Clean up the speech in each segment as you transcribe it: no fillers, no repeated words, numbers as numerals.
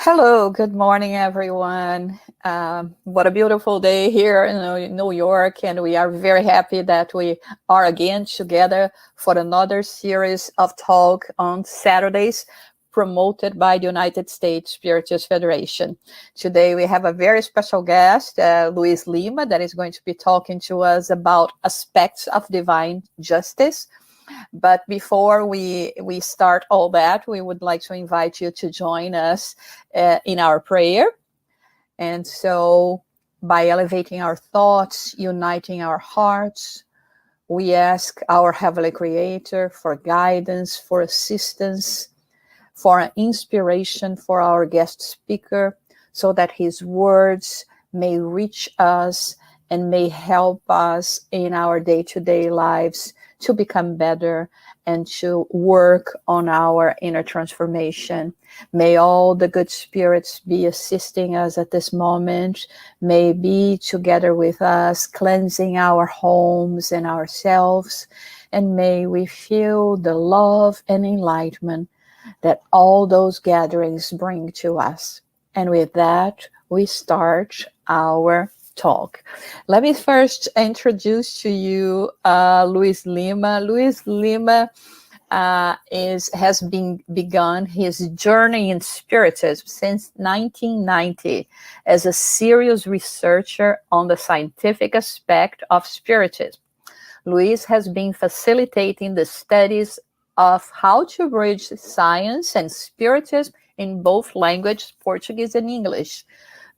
Hello, good morning, everyone. What a beautiful day here in New York, and we are very happy that we are again together for another series of talk on Saturdays promoted by the United States Spiritist Federation. Today we have a very special guest, LUIZ Lima, that is going to be talking to us about aspects of divine justice. But before we start all that, we would like to invite you to join us in our prayer. And so by elevating our thoughts, uniting our hearts, we ask our Heavenly Creator for guidance, for assistance, for inspiration for our guest speaker, so that his words may reach us and may help us in our day-to-day lives to become better and to work on our inner transformation. May all the good spirits be assisting us at this moment, may be together with us, cleansing our homes and ourselves, and may we feel the love and enlightenment that all those gatherings bring to us. And with that, we start our talk. Let me first introduce to you LUIZ Lima. LUIZ Lima has begun his journey in Spiritism since 1990 as a serious researcher on the scientific aspect of Spiritism. LUIZ has been facilitating the studies of how to bridge science and Spiritism in both languages, Portuguese and English.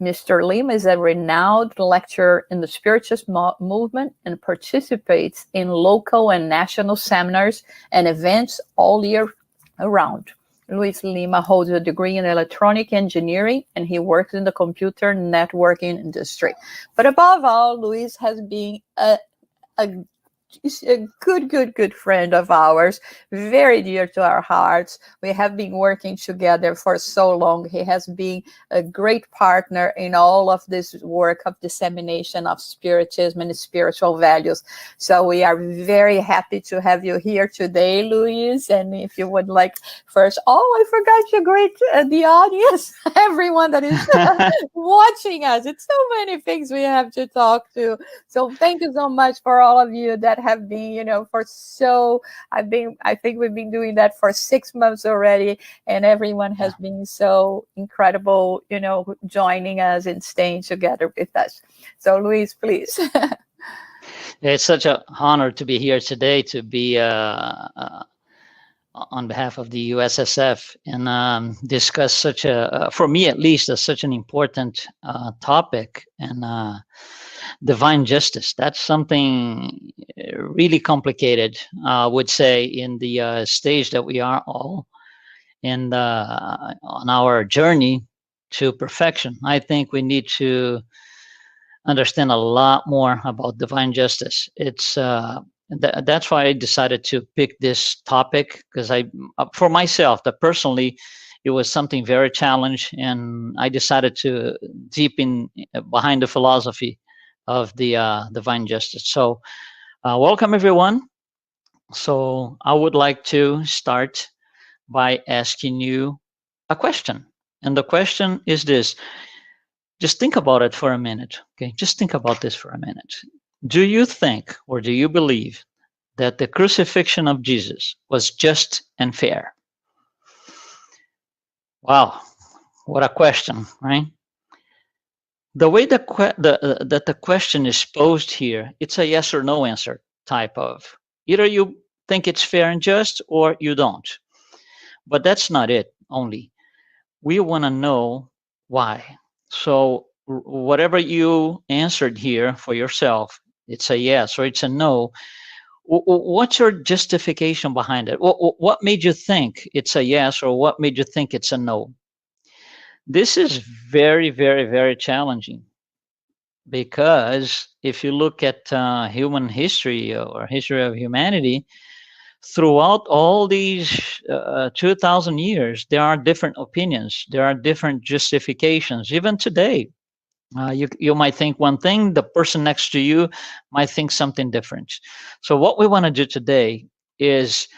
Mr. Lima is a renowned lecturer in the Spiritist movement and participates in local and national seminars and events all year around. LUIZ Lima holds a degree in electronic engineering, and he works in the computer networking industry. But above all, LUIZ has been a good friend of ours, very dear to our hearts. We have been working together for so long. He has been a great partner in all of this work of dissemination of Spiritism and spiritual values. So we are very happy to have you here today, LUIZ. And if you would like first, I forgot to greet the audience, everyone that is watching us. It's so many things we have to talk to. So thank you so much for all of you that have been, I think we've been doing that for 6 months already, and everyone has been so incredible, joining us and staying together with us. So LUIZ, please. It's such an honor to be here today, to be on behalf of the USSF and discuss such for me at least, such an important topic, and divine justice. That's something really complicated, I would say, in the stage that we are all in on our journey to perfection. I think we need to understand a lot more about divine justice. It's that's why I decided to pick this topic, because for myself, that personally, it was something very challenging, and I decided to deepen behind the philosophy of the divine justice. So welcome everyone. So I would like to start by asking you a question. And the question is this. Just think about it for a minute. Okay, just think about this for a minute. Do you think, or do you believe, that the crucifixion of Jesus was just and fair? Wow, what a question, right? The way that the question is posed here, it's a yes or no answer type of. Either you think it's fair and just, or you don't. But that's not it only. We want to know why. So whatever you answered here for yourself, it's a yes or it's a no. What's your justification behind it? What made you think it's a yes, or what made you think it's a no? This is very, very, very challenging, because if you look at human history or history of humanity, throughout all these 2,000 years, there are different opinions, there are different justifications. Even today, you might think one thing, the person next to you might think something different. So what we want to do today is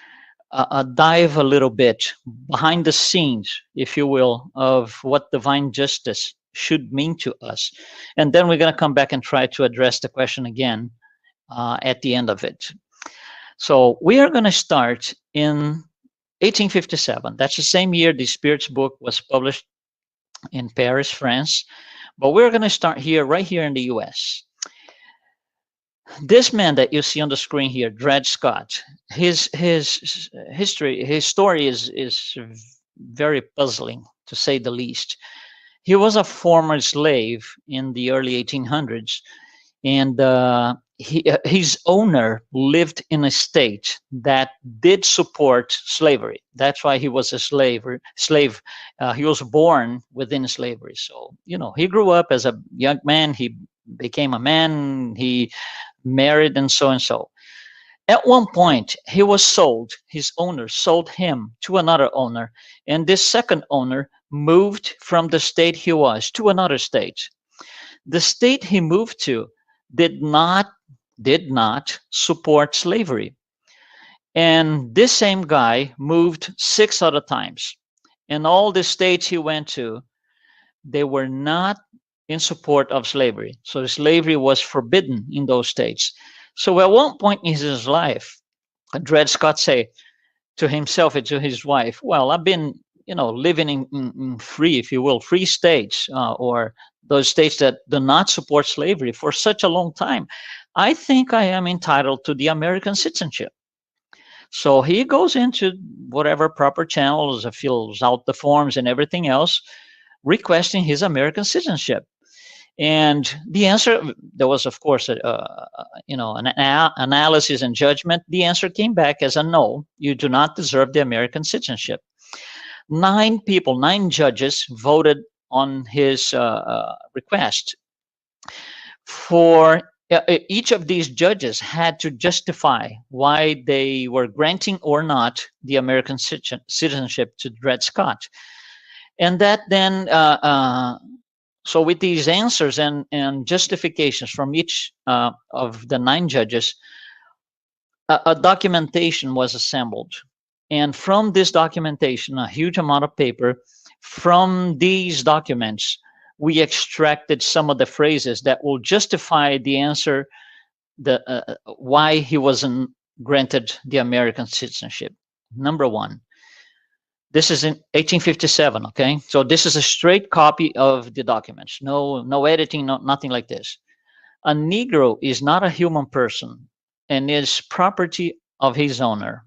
dive a little bit behind the scenes, if you will, of what divine justice should mean to us. And then we're going to come back and try to address the question again at the end of it. So we are going to start in 1857. That's the same year the Spirits book was published in Paris, France. But we're going to start here, right here in the US. This man that you see on the screen here, Dred Scott, his history, his story is very puzzling, to say the least. He was a former slave in the early 1800s, and his owner lived in a state that did support slavery. That's why he was a slave. He was born within slavery. So, you know, he grew up as a young man. He became a man. He married and so and so. At one point, he was sold. His owner sold him to another owner. And this second owner moved from the state he was to another state. The state he moved to did not support slavery. And this same guy moved 6 other times. And all the states he went to, they were not in support of slavery. So slavery was forbidden in those states. So at one point in his life, Dred Scott said to himself and to his wife, well, I've been, you know, living in free, if you will, free states, or those states that do not support slavery for such a long time. I think I am entitled to the American citizenship. So he goes into whatever proper channels, fills out the forms and everything else, requesting his American citizenship. And the answer, there was, of course, an analysis and judgment. The answer came back as a no. You do not deserve the American citizenship. 9 judges voted on his request. For each of these judges had to justify why they were granting or not the American citizenship to Dred Scott. And that then, so with these answers and justifications from each of the 9 judges, a documentation was assembled. And from this documentation, a huge amount of paper, from these documents, we extracted some of the phrases that will justify the answer, why he wasn't granted the American citizenship. Number 1, this is in 1857, okay? So this is a straight copy of the documents. No editing, nothing like this. A Negro is not a human person and is property of his owner.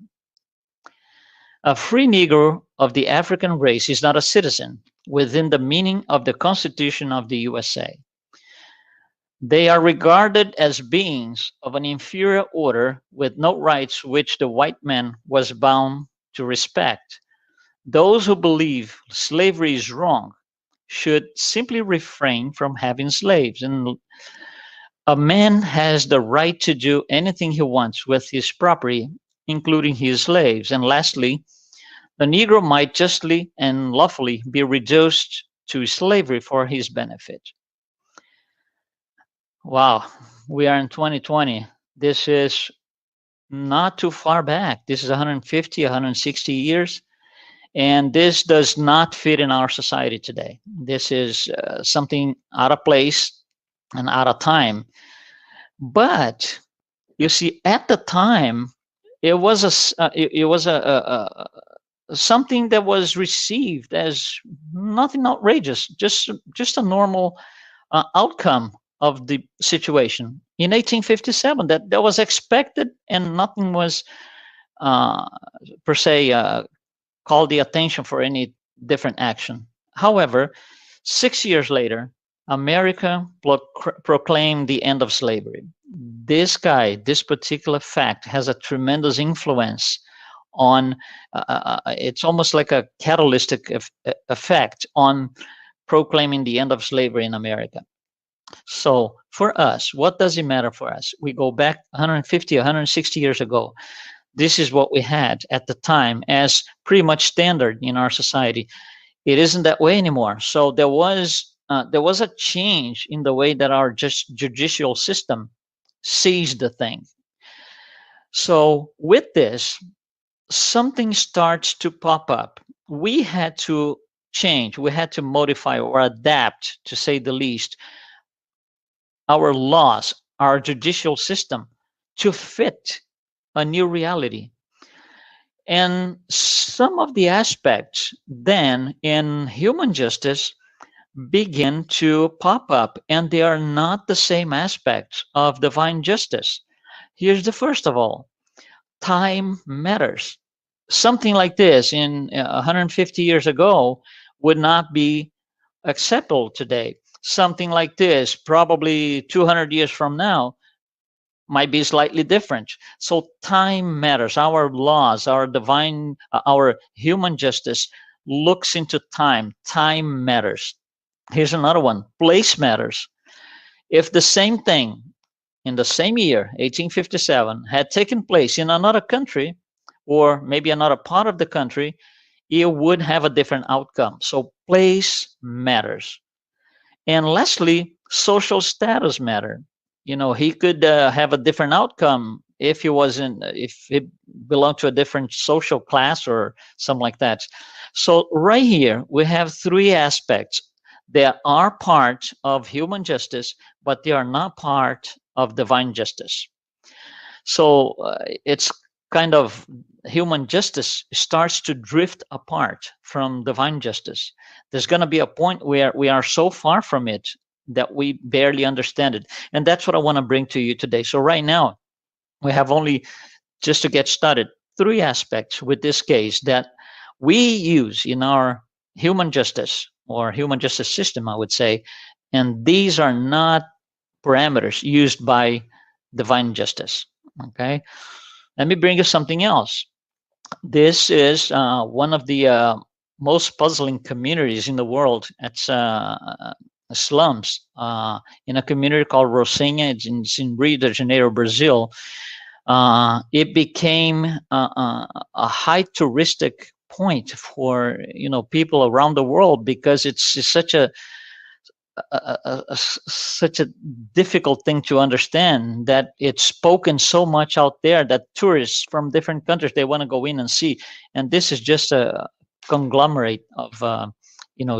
A free Negro of the African race is not a citizen within the meaning of the Constitution of the USA. They are regarded as beings of an inferior order with no rights which the white man was bound to respect. Those who believe slavery is wrong should simply refrain from having slaves. And a man has the right to do anything he wants with his property, including his slaves. And lastly, the Negro might justly and lawfully be reduced to slavery for his benefit. Wow, we are in 2020. This is not too far back. This is 150, 160 years. And this does not fit in our society today. This is something out of place and out of time. But you see, at the time, it was something that was received as nothing outrageous, just a normal outcome of the situation. In 1857, that was expected, and nothing was per se called the attention for any different action. However, 6 years later, America proclaimed the end of slavery. This particular fact has a tremendous influence on, it's almost like a catalytic effect on proclaiming the end of slavery in America. So for us, what does it matter for us? We go back 150, 160 years ago. This is what we had at the time as pretty much standard in our society. It isn't that way anymore. So there was a change in the way that our judicial system sees the thing. So with this, something starts to pop up. We had to change, we had to modify or adapt, to say the least, our laws, our judicial system to fit a new reality. And some of the aspects then in human justice begin to pop up, and they are not the same aspects of divine justice. Here's the first of all: time matters. Something like this in 150 years ago would not be acceptable today. Something like this, probably 200 years from now, might be slightly different. So time matters. Our laws, our divine, our human justice looks into time. Time matters. Here's another one: place matters. If the same thing in the same year, 1857, had taken place in another country, or maybe another part of the country, it would have a different outcome. So place matters. And lastly, social status matter. You know, he could have a different outcome if he wasn't, if he belonged to a different social class or something like that. So right here, we have three aspects that are part of human justice, but they are not part of divine justice. So it's kind of, human justice starts to drift apart from divine justice. There's going to be a point where we are so far from it that we barely understand it. And that's what I want to bring to you today. So right now, we have only, just to get started, three aspects with this case that we use in our human justice or human justice system, I would say. And these are not parameters used by divine justice. Okay. Let me bring you something else. This is one of the most puzzling communities in the world. It's slums in a community called Rocinha. It's in Rio de Janeiro, Brazil. It became a high touristic point for people around the world, because it's such such a difficult thing to understand, that it's spoken so much out there that tourists from different countries, they want to go in and see. And this is just a conglomerate of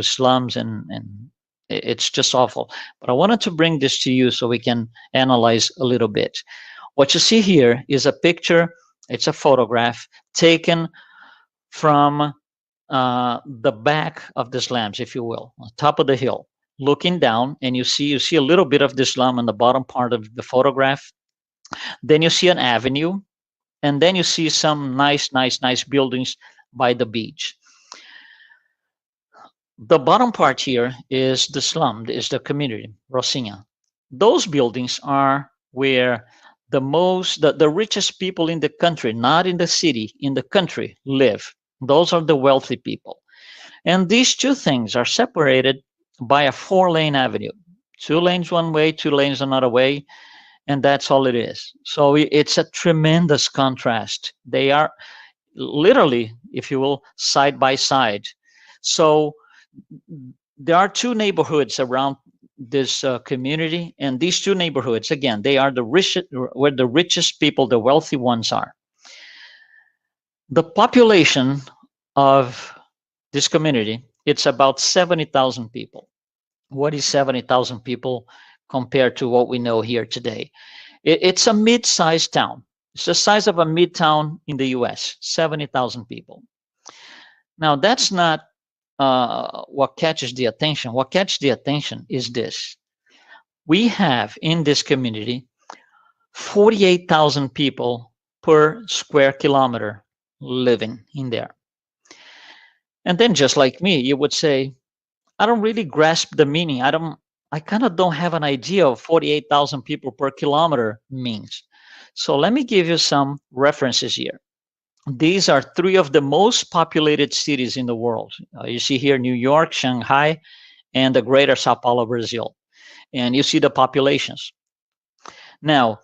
slums, and it's just awful. But I wanted to bring this to you so we can analyze a little bit. What you see here is a picture. It's a photograph taken from the back of the slums, if you will, on top of the hill, looking down, and you see a little bit of the slum on the bottom part of the photograph. Then you see an avenue, and then you see some nice buildings by the beach. The bottom part here is the slum, is the community, Rocinha. Those buildings are where the richest people in the country, not in the city, in the country, live. Those are the wealthy people. And these two things are separated by a 4-lane avenue. 2 lanes one way, 2 lanes another way, and that's all it is. So it's a tremendous contrast. They are literally, if you will, side by side. So there are 2 neighborhoods around this community, and these 2 neighborhoods, again, they are where the richest people, the wealthy ones, are. The population of this community, it's about 70,000 people. What is 70,000 people compared to what we know here today? It's a mid-sized town. It's the size of a mid-town in the US, 70,000 people. Now, that's not what catches the attention. What catches the attention is this. We have in this community 48,000 people per square kilometer living in there. And then, just like me, you would say, I don't really grasp the meaning. I kind of don't have an idea of 48,000 people per kilometer means. So let me give you some references here. These are 3 of the most populated cities in the world. You see here New York, Shanghai, and the greater Sao Paulo, Brazil. And you see the populations. Now,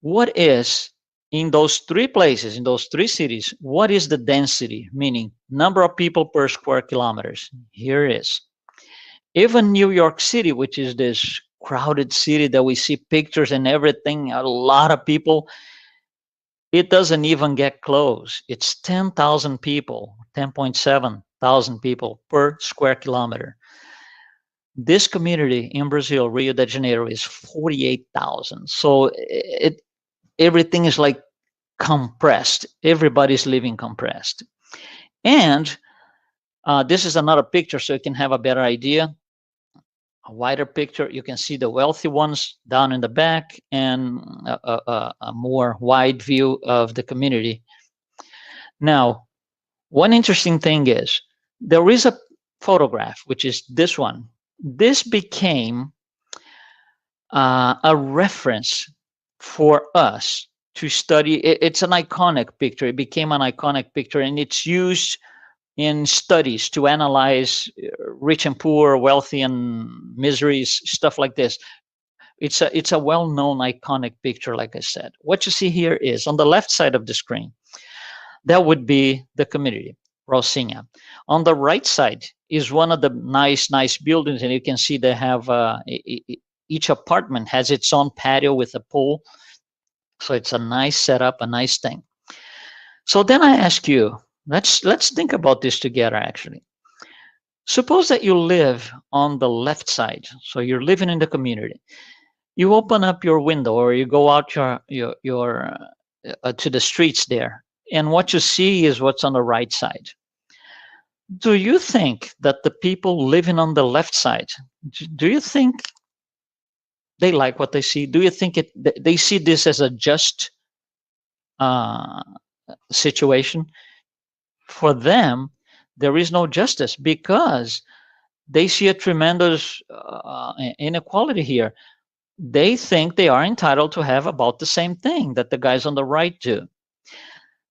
what is, in those 3 places, in those 3 cities, what is the density, meaning number of people per square kilometers? Here it is. Even New York City, which is this crowded city that we see pictures and everything, a lot of people, it doesn't even get close. It's 10,000 people, 10.7 thousand people per square kilometer. This community in Brazil, Rio de Janeiro, is 48,000. So everything is like compressed. Everybody's living compressed. And this is another picture so you can have a better idea. A wider picture, you can see the wealthy ones down in the back, and a more wide view of the community. Now, one interesting thing is there is a photograph, which is this one. This became a reference for us to study. It's an iconic picture. It became an iconic picture, and it's used in studies to analyze rich and poor, wealthy and miseries, stuff like this. It's a well-known iconic picture, like I said. What you see here is on the left side of the screen, that would be the community, Rocinha. On the right side is one of the nice buildings, and you can see they have each apartment has its own patio with a pool. So it's a nice setup, a nice thing. So then I ask you, let's think about this together, actually. Suppose that you live on the left side. So you're living in the community. You open up your window, or you go out to the streets there, and what you see is what's on the right side. Do you think that the people living on the left side, do you think they like what they see? Do you think they see this as a just situation? For them, there is no justice, because they see a tremendous inequality here. They think they are entitled to have about the same thing that the guys on the right do.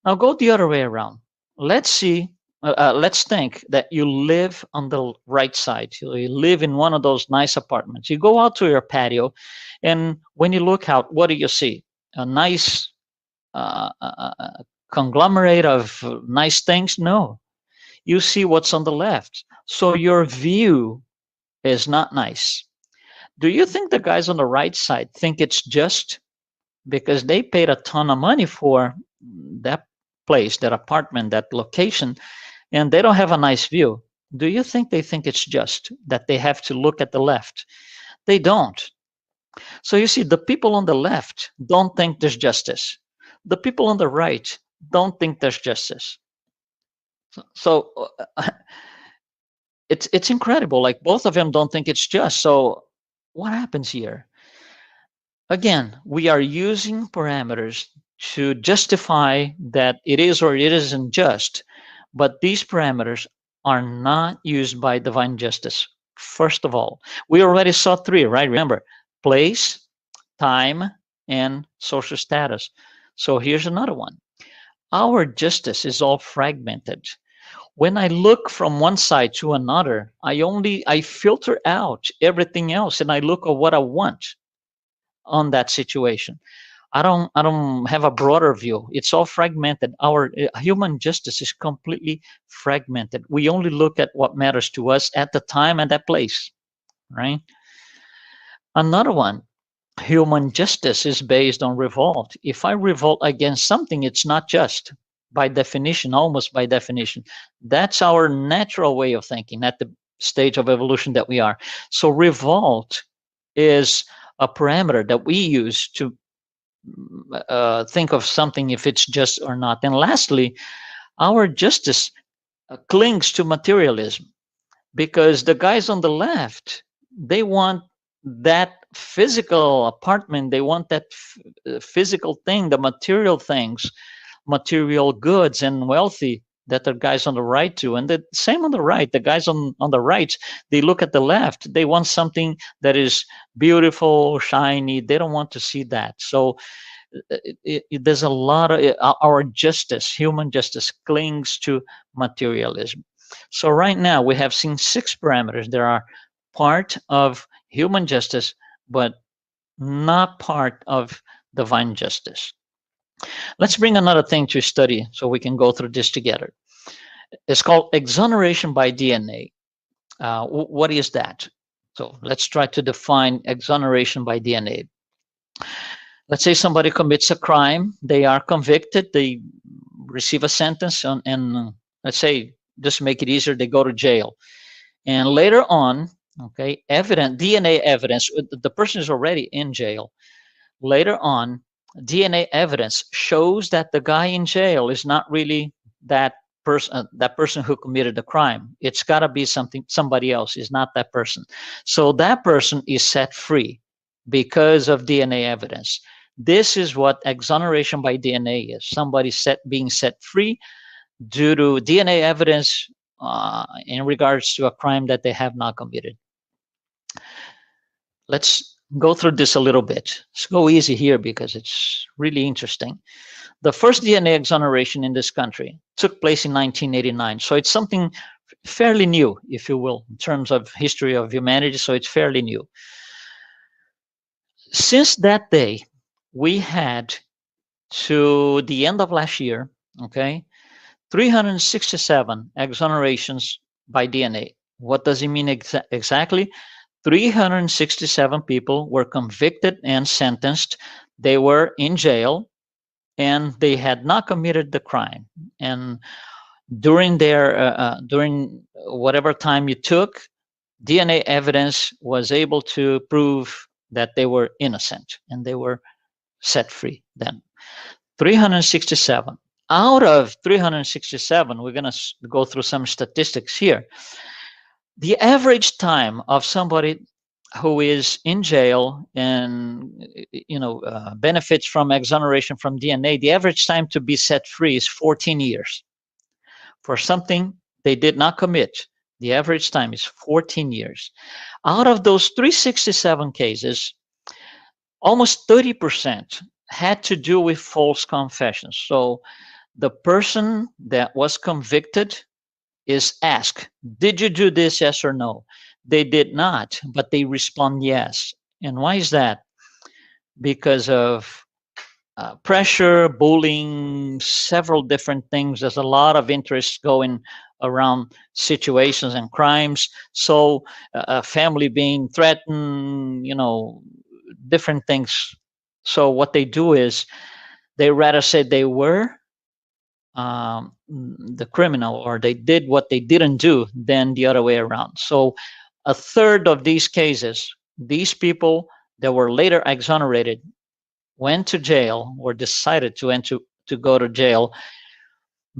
Now go the other way around. Let's see. Let's think that you live on the right side. You live in one of those nice apartments. You go out to your patio, and when you look out, what do you see? A nice conglomerate of nice things? No. You see what's on the left. So your view is not nice. Do you think the guys on the right side think it's just because they paid a ton of money for that place, that apartment, that location, and they don't have a nice view? Do you think they think it's just that they have to look at the left? They don't. So you see, the people on the left don't think there's justice. The people on the right don't think there's justice. So it's incredible. Like, both of them don't think it's just. So what happens here? Again, we are using parameters to justify that it is or it isn't just, but these parameters are not used by divine justice. First of all, we already saw three, right? Remember, place, time, and social status. So here's another one. Our justice is all fragmented. When I look from one side to another, I filter out everything else, and I look at what I want on that situation. I don't have a broader view. It's all fragmented. Our human justice is completely fragmented. We only look at what matters to us at the time and that place, right? Another one, human justice is based on revolt. If I revolt against something, it's not just, by definition, almost by definition. That's our natural way of thinking at the stage of evolution that we are. So revolt is a parameter that we use to think of something, if it's just or not. And lastly, our justice clings to materialism, because the guys on the left, they want that physical apartment, they want that physical thing, the material things, material goods and wealthy, that the guys on the right do. And the same on the right. The guys on the right, they look at the left, they want something that is beautiful, shiny. They don't want to see that. So there's a lot of our justice, human justice, clings to materialism. So right now we have seen 6 parameters that are part of human justice, but not part of divine justice. Let's bring another thing to study so we can go through this together. It's called exoneration by DNA. What is that? So let's try to define exoneration by DNA. let's say somebody commits a crime, they are convicted, they receive a sentence, and let's say, just to make it easier, they go to jail. And later on, okay, DNA evidence, the person is already in jail. Later on, DNA evidence shows that the guy in jail is not really that person who committed the crime. It's got to be somebody else. Is not that person. So that person is set free because of DNA evidence. This is what exoneration by DNA is. Somebody being set free due to DNA evidence in regards to a crime that they have not committed. Let's go through this a little bit. Let's go easy here because it's really interesting. The first DNA exoneration in this country took place in 1989. So it's something fairly new, if you will, in terms of history of humanity. So it's fairly new. Since that day, we had, to the end of last year, okay, 367 exonerations by DNA. What does it mean exactly? 367 people were convicted and sentenced. They were in jail and they had not committed the crime. And during during whatever time it took, DNA evidence was able to prove that they were innocent and they were set free then. 367. Out of 367, we're going to go through some statistics here. The average time of somebody who is in jail and benefits from exoneration from DNA, the average time to be set free is 14 years. For something they did not commit, the average time is 14 years. Out of those 367 cases, almost 30% had to do with false confessions. So the person that was convicted is asked, did you do this, yes or no? They did not, but they respond yes. And why is that? Because of pressure, bullying, several different things. There's a lot of interest going around situations and crimes. So a family being threatened, different things. So what they do is they rather say they were the criminal or they did what they didn't do than the other way around. So a third of these cases, these people that were later exonerated went to jail or decided to go to jail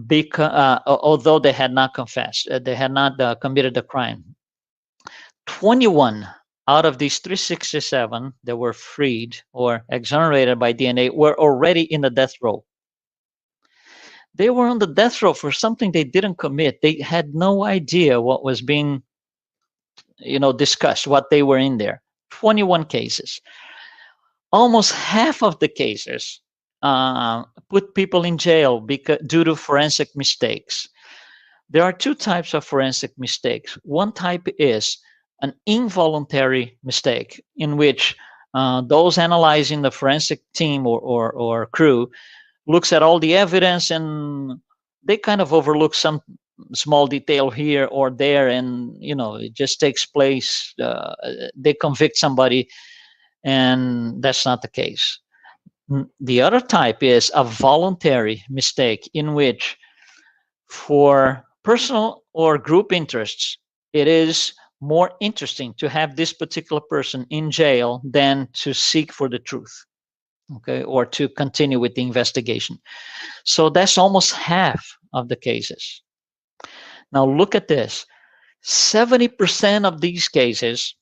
because although they had not confessed, they had not committed the crime. 21 out of these 367 that were freed or exonerated by DNA were already in the death row. They were on the death row for something they didn't commit. They had no idea what was being, discussed, what they were in there. 21 cases. Almost half of the cases put people in jail due to forensic mistakes. There are two types of forensic mistakes. One type is an involuntary mistake in which those analyzing the forensic team or crew looks at all the evidence and they kind of overlook some small detail here or there, and it just takes place. They convict somebody, and that's not the case. The other type is a voluntary mistake in which, for personal or group interests, it is more interesting to have this particular person in jail than to seek for the truth, okay, or to continue with the investigation. So that's almost half of the cases. Now look at this. 70% of these cases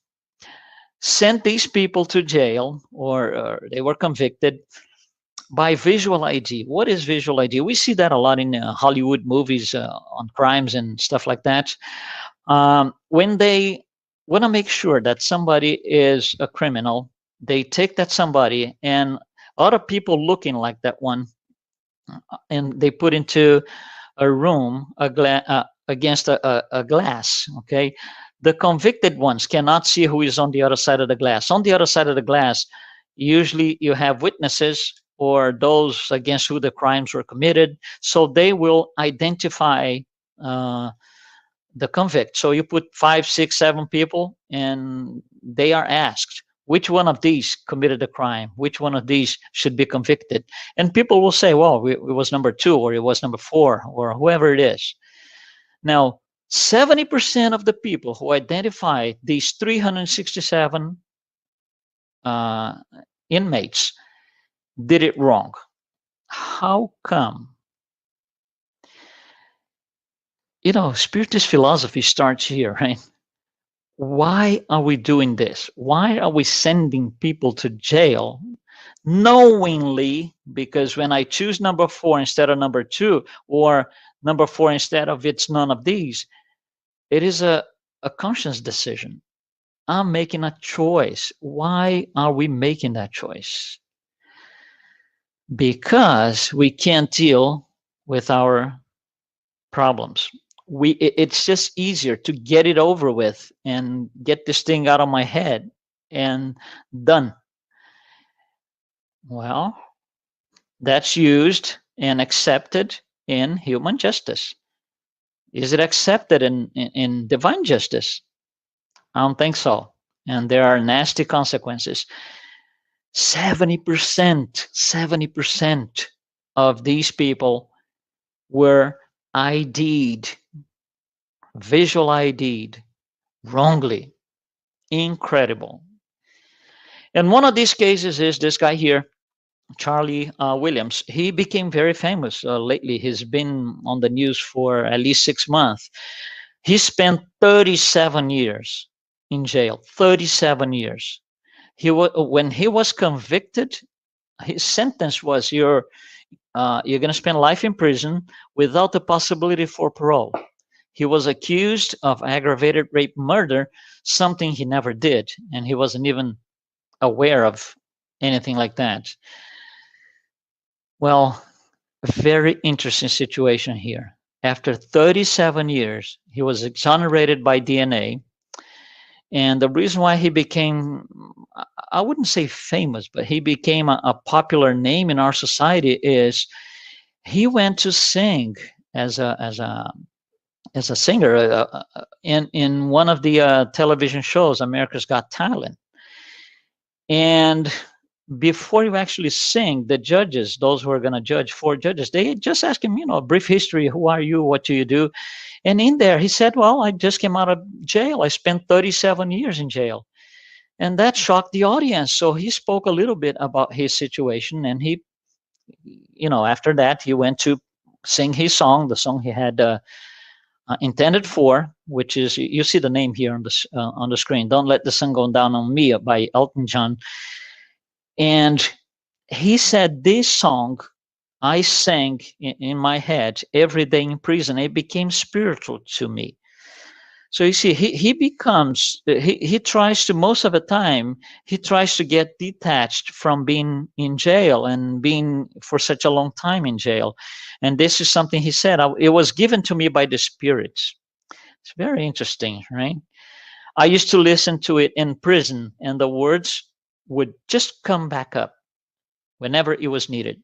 sent these people to jail or they were convicted by visual ID. What is visual ID? We see that a lot in Hollywood movies on crimes and stuff like that. When they want to make sure that somebody is a criminal, they take that somebody and other people looking like that one, and they put into a room against a glass, okay? The convicted ones cannot see who is on the other side of the glass. On the other side of the glass, usually you have witnesses or those against who the crimes were committed, so they will identify the convict. So you put 5, 6, 7 people, and they are asked, Which one of these committed the crime? Which one of these should be convicted? And people will say, well, it was number 2, or it was number 4, or whoever it is. Now, 70% of the people who identify these 367 inmates did it wrong. How come? You know, Spiritist philosophy starts here, right? Why are we doing this? Why are we sending people to jail knowingly? Because when I choose number 4 instead of number 2, or number 4 instead of it's none of these, it is a conscious decision. I'm making a choice. Why are we making that choice? Because we can't deal with our problems. It's just easier to get it over with and get this thing out of my head and done. Well, that's used and accepted in human justice. Is it accepted in divine justice? I don't think so. And there are nasty consequences. 70% of these people were ID'd, visual ID'd wrongly. Incredible. And one of these cases is this guy here, Charlie Williams. He became very famous lately. He's been on the news for at least 6 months. He spent 37 years in jail. 37 years. When he was convicted, his sentence was you're going to spend life in prison without the possibility for parole. He was accused of aggravated rape murder, something he never did, and he wasn't even aware of anything like that. Well, a very interesting situation here. After 37 years, he was exonerated by DNA. And the reason why he became, I wouldn't say famous, but he became a popular name in our society is he went to sing as a singer in one of the television shows, America's Got Talent. And before you actually sing, the judges, those who are going to judge, 4 judges, they just ask him, a brief history. Who are you? What do you do? And in there, he said, well, I just came out of jail. I spent 37 years in jail. And that shocked the audience. So he spoke a little bit about his situation. And he, after that, he went to sing his song, the song he had intended for, which is, you see the name here on the screen, Don't Let the Sun Go Down on Me by Elton John. And he said this song I sang in my head every day in prison. It became spiritual to me. So you see, he tries to, most of the time, he tries to get detached from being in jail and being for such a long time in jail. And this is something he said, it was given to me by the spirits. It's very interesting, right? I used to listen to it in prison, and the words would just come back up whenever it was needed.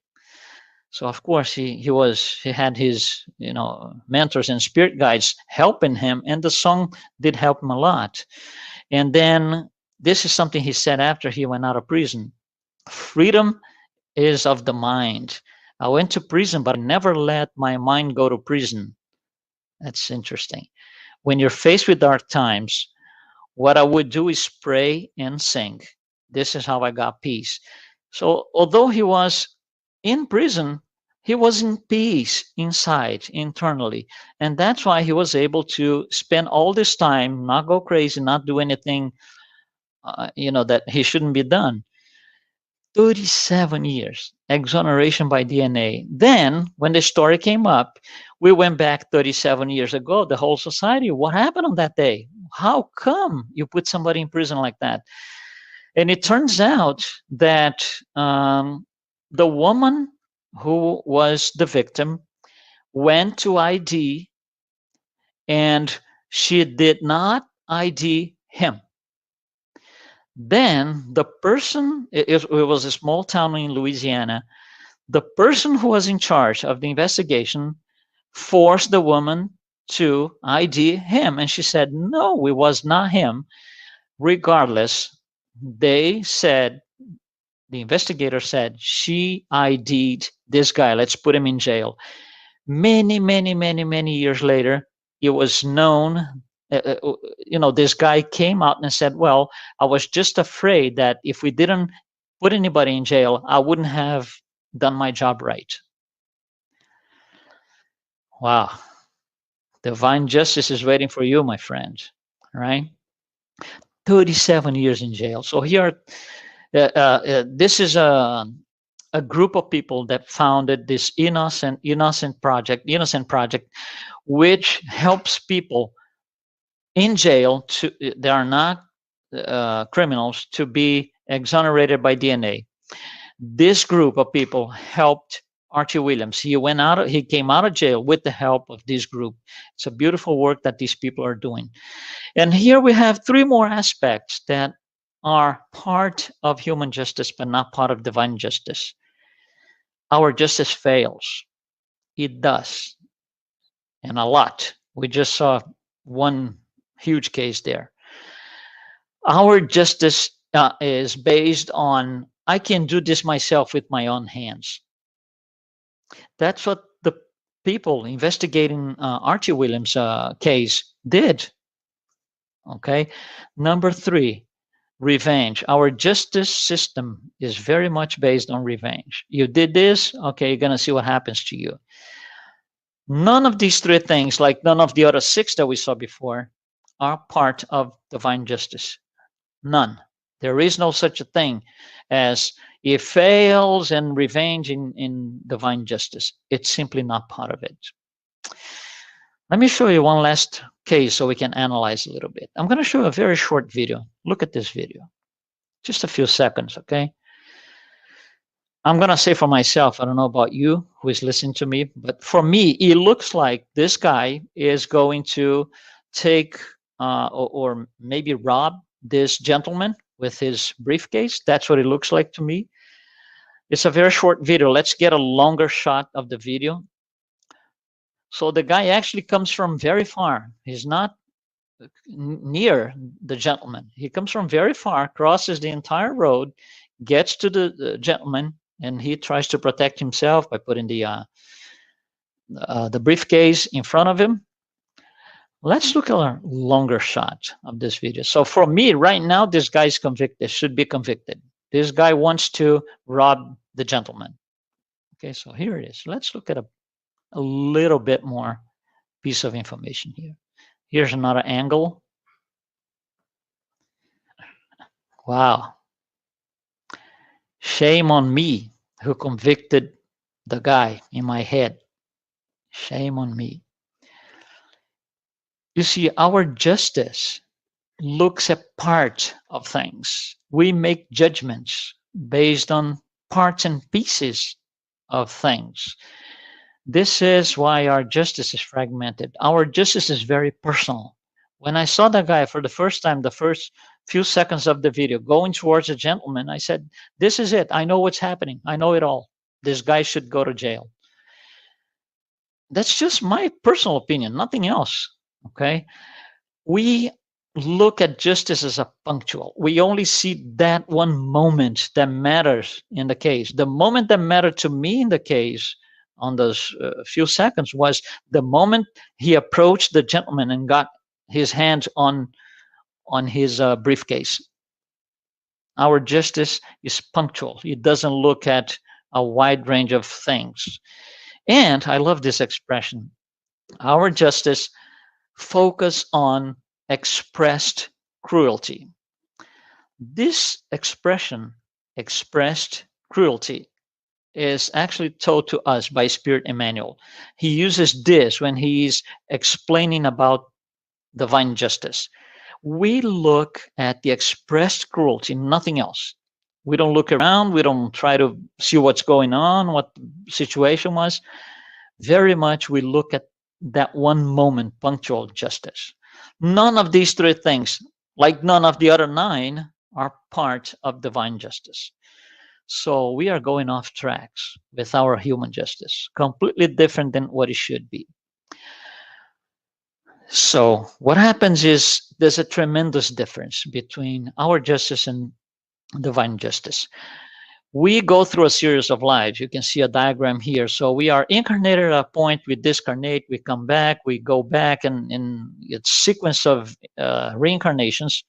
So of course he had his mentors and spirit guides helping him, and the song did help him a lot. And then this is something he said after he went out of prison: freedom is of the mind. I went to prison, but I never let my mind go to prison. That's interesting. When you're faced with dark times, what I would do is pray and sing. This is how I got peace. So although he was in prison, he was in peace inside, internally. And that's why he was able to spend all this time, not go crazy, not do anything, that he shouldn't be done. 37 years, exoneration by DNA. Then when the story came up, we went back 37 years ago, the whole society, what happened on that day? How come you put somebody in prison like that? And it turns out that the woman who was the victim went to ID, and she did not ID him. Then the person, it was a small town in Louisiana, the person who was in charge of the investigation forced the woman to ID him. And she said, no, it was not him. Regardless, they said, the investigator said, she ID'd this guy. Let's put him in jail. Many years later, it was known, this guy came out and said, well, I was just afraid that if we didn't put anybody in jail, I wouldn't have done my job right. Wow. Divine justice is waiting for you, my friend. Right? 37 years in jail. So here, this is a group of people that founded this innocent project, which helps people in jail they are not criminals, to be exonerated by DNA. This group of people helped Archie Williams. He came out of jail with the help of this group. It's a beautiful work that these people are doing. And here we have three more aspects that are part of human justice, but not part of divine justice. Our justice fails. It does. And a lot. We just saw one huge case there. Our justice is based on, I can do this myself with my own hands. That's what the people investigating Archie Williams' case did. Okay. Number 3, revenge. Our justice system is very much based on revenge. You did this, okay, you're going to see what happens to you. None of these 3 things, like none of the other 6 that we saw before, are part of divine justice. None. There is no such a thing as it fails and revenge in divine justice. It's simply not part of it. Let me show you one last case so we can analyze a little bit. I'm going to show a very short video. Look at this video. Just a few seconds, okay? I'm going to say for myself, I don't know about you who is listening to me, but for me, it looks like this guy is going to take or maybe rob this gentleman with his briefcase. That's what it looks like to me. It's a very short video. Let's get a longer shot of the video. So the guy actually comes from very far. He's not near the gentleman. He comes from very far, crosses the entire road, gets to the gentleman, and he tries to protect himself by putting the briefcase in front of him. Let's look at a longer shot of this video. So for me, right now, this guy is convicted, should be convicted. This guy wants to rob the gentleman. Okay, so here it is. Let's look at a little bit more piece of information here. Here's another angle. Wow. Shame on me who convicted the guy in my head. Shame on me. You see, our justice looks at part of things. We make judgments based on parts and pieces of things. This is why our justice is fragmented. Our justice is very personal. When I saw that guy for the first time, the first few seconds of the video, going towards a gentleman, I said, this is it. I know what's happening. I know it all. This guy should go to jail. That's just my personal opinion, nothing else. Okay? We look at justice as a punctual. We only see that one moment that matters in the case. The moment that mattered to me in the case on those few seconds was the moment he approached the gentleman and got his hands on his briefcase. Our justice is punctual. It doesn't look at a wide range of things. And I love this expression. Our justice focus on expressed cruelty. This expression, expressed cruelty, is actually told to us by Spirit Emmanuel. He uses this when he's explaining about divine justice. We look at the expressed cruelty, nothing else. We don't look around. We don't try to see what's going on, what the situation was. Very much we look at that one moment, punctual justice. None of these 3 things, like none of the other 9, are part of divine justice. So we are going off tracks with our human justice, completely different than what it should be. So what happens is there's a tremendous difference between our justice and divine justice. We go through a series of lives. You can see a diagram here. So we are incarnated at a point, we discarnate, we come back, we go back, and in a sequence of reincarnations.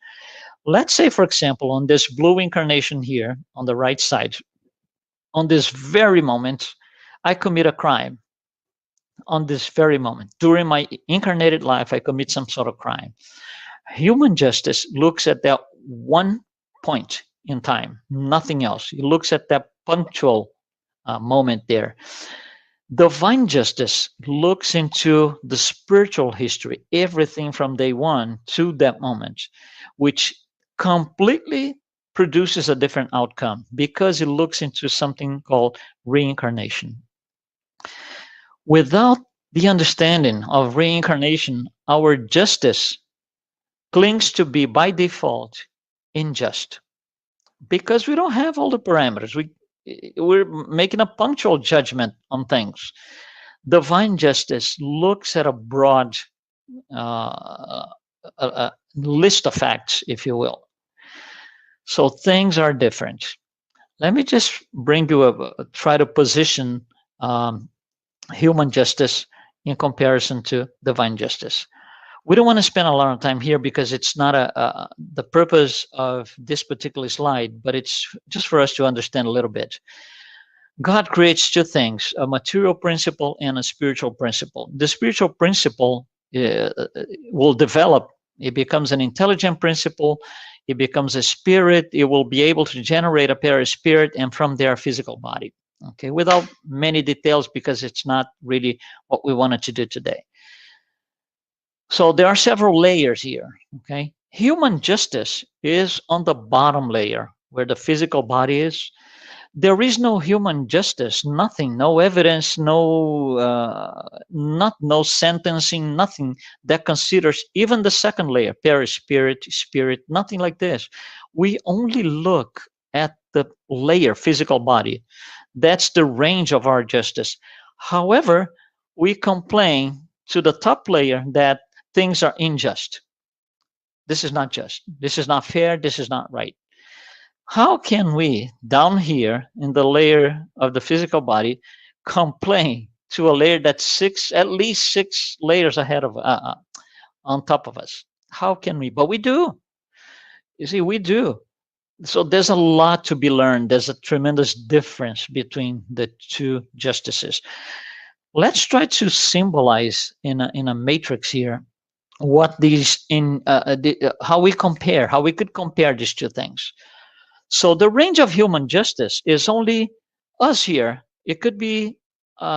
Let's say, for example, on this blue incarnation here on the right side, on this very moment, I commit a crime. On this very moment, during my incarnated life, I commit some sort of crime. Human justice looks at that one point in time, nothing else. It looks at that punctual moment there. Divine justice looks into the spiritual history, everything from day one to that moment, which completely produces a different outcome because it looks into something called reincarnation. Without the understanding of reincarnation, our justice clings to be by default unjust because we don't have all the parameters. We're making a punctual judgment on things. Divine justice looks at a broad a list of facts, if you will. So things are different. Let me just bring you try to position human justice in comparison to divine justice. We don't want to spend a lot of time here because it's not the purpose of this particular slide, but it's just for us to understand a little bit. God creates two things, a material principle and a spiritual principle. The spiritual principle will develop. It becomes an intelligent principle. It becomes a spirit. It will be able to generate a perispirit, and from there, a physical body. Okay, without many details because it's not really what we wanted to do today. So there are several layers here, okay? Human justice is on the bottom layer where the physical body is. There is no human justice, nothing, no evidence, no sentencing, nothing that considers even the second layer, perispirit, spirit, nothing like this. We only look at the layer, physical body. That's the range of our justice. However, we complain to the top layer that things are unjust. This is not just. This is not fair. This is not right. How can we, down here in the layer of the physical body, complain to a layer that's at least six layers ahead of, on top of us? How can we? But we do. You see, we do. So there's a lot to be learned. There's a tremendous difference between the two justices. Let's try to symbolize in a matrix here what these how we could compare these two things. So the range of human justice is only us here. It could be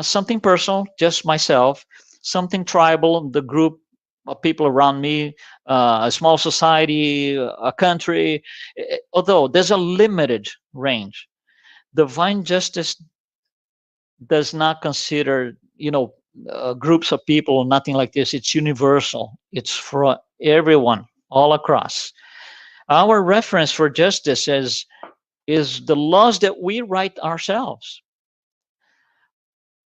something personal, just myself, something tribal, the group of people around me, a small society, a country, although there's a limited range. Divine justice does not consider, groups of people, nothing like this. It's universal. It's for everyone, all across. Our reference for justice is the laws that we write ourselves.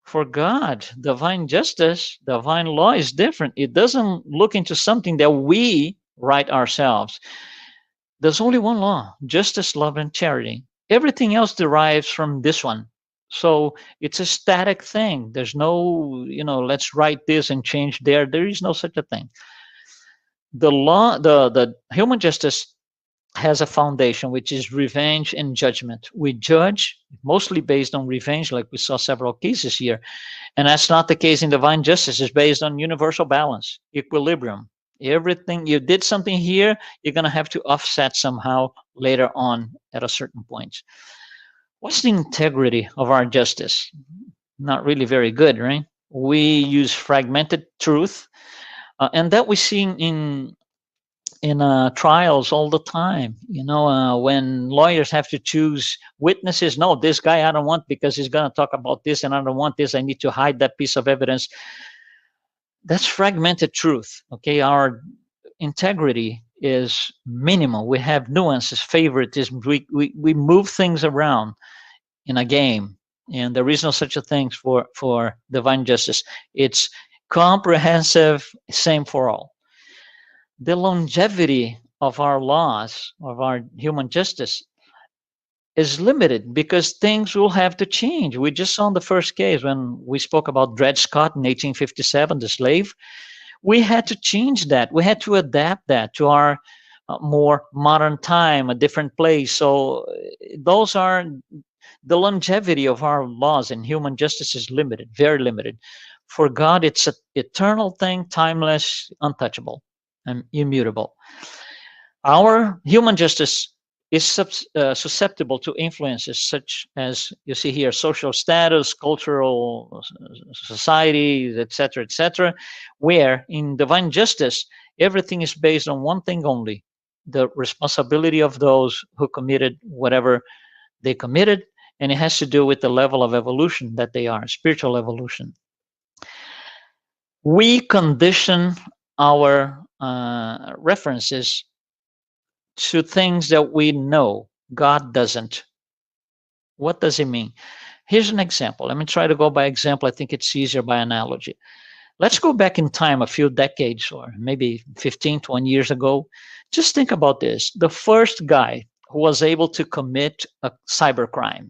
For God, divine justice, divine law is different. It doesn't look into something that we write ourselves. There's only one law: justice, love, and charity. Everything else derives from this one. So it's a static thing. There's no, let's write this and change there. There is no such a thing. The law, the human justice has a foundation, which is revenge and judgment. We judge mostly based on revenge, like we saw several cases here. And that's not the case in divine justice. It's based on universal balance, equilibrium. Everything, you did something here, you're going to have to offset somehow later on at a certain point. What's the integrity of our justice? Not really very good, right? We use fragmented truth, and that we see in trials all the time. When lawyers have to choose witnesses, no, this guy I don't want because he's going to talk about this, and I don't want this. I need to hide that piece of evidence. That's fragmented truth. Okay, our integrity is minimal. We have nuances, favoritism. We move things around in a game, and there is no such a thing for divine justice. It's comprehensive, same for all. The longevity of our laws, of our human justice, is limited because things will have to change. We just saw in the first case when we spoke about Dred Scott in 1857, the slave. We had to change that. We had to adapt that to our more modern time, a different place. So those are the longevity of our laws, and human justice is limited, very limited. For God, it's an eternal thing, timeless, untouchable, and immutable. Our human justice is susceptible to influences such as you see here: social status, cultural societies, etc., where in divine justice, everything is based on one thing only: the responsibility of those who committed whatever they committed, and it has to do with the level of evolution that they are, spiritual evolution. We condition our references to things that we know. God doesn't. What does it mean? Here's an example. Let me try to go by example. I think it's easier by analogy. Let's go back in time a few decades, or maybe 15, 20 years ago. Just think about this. The first guy who was able to commit a cybercrime.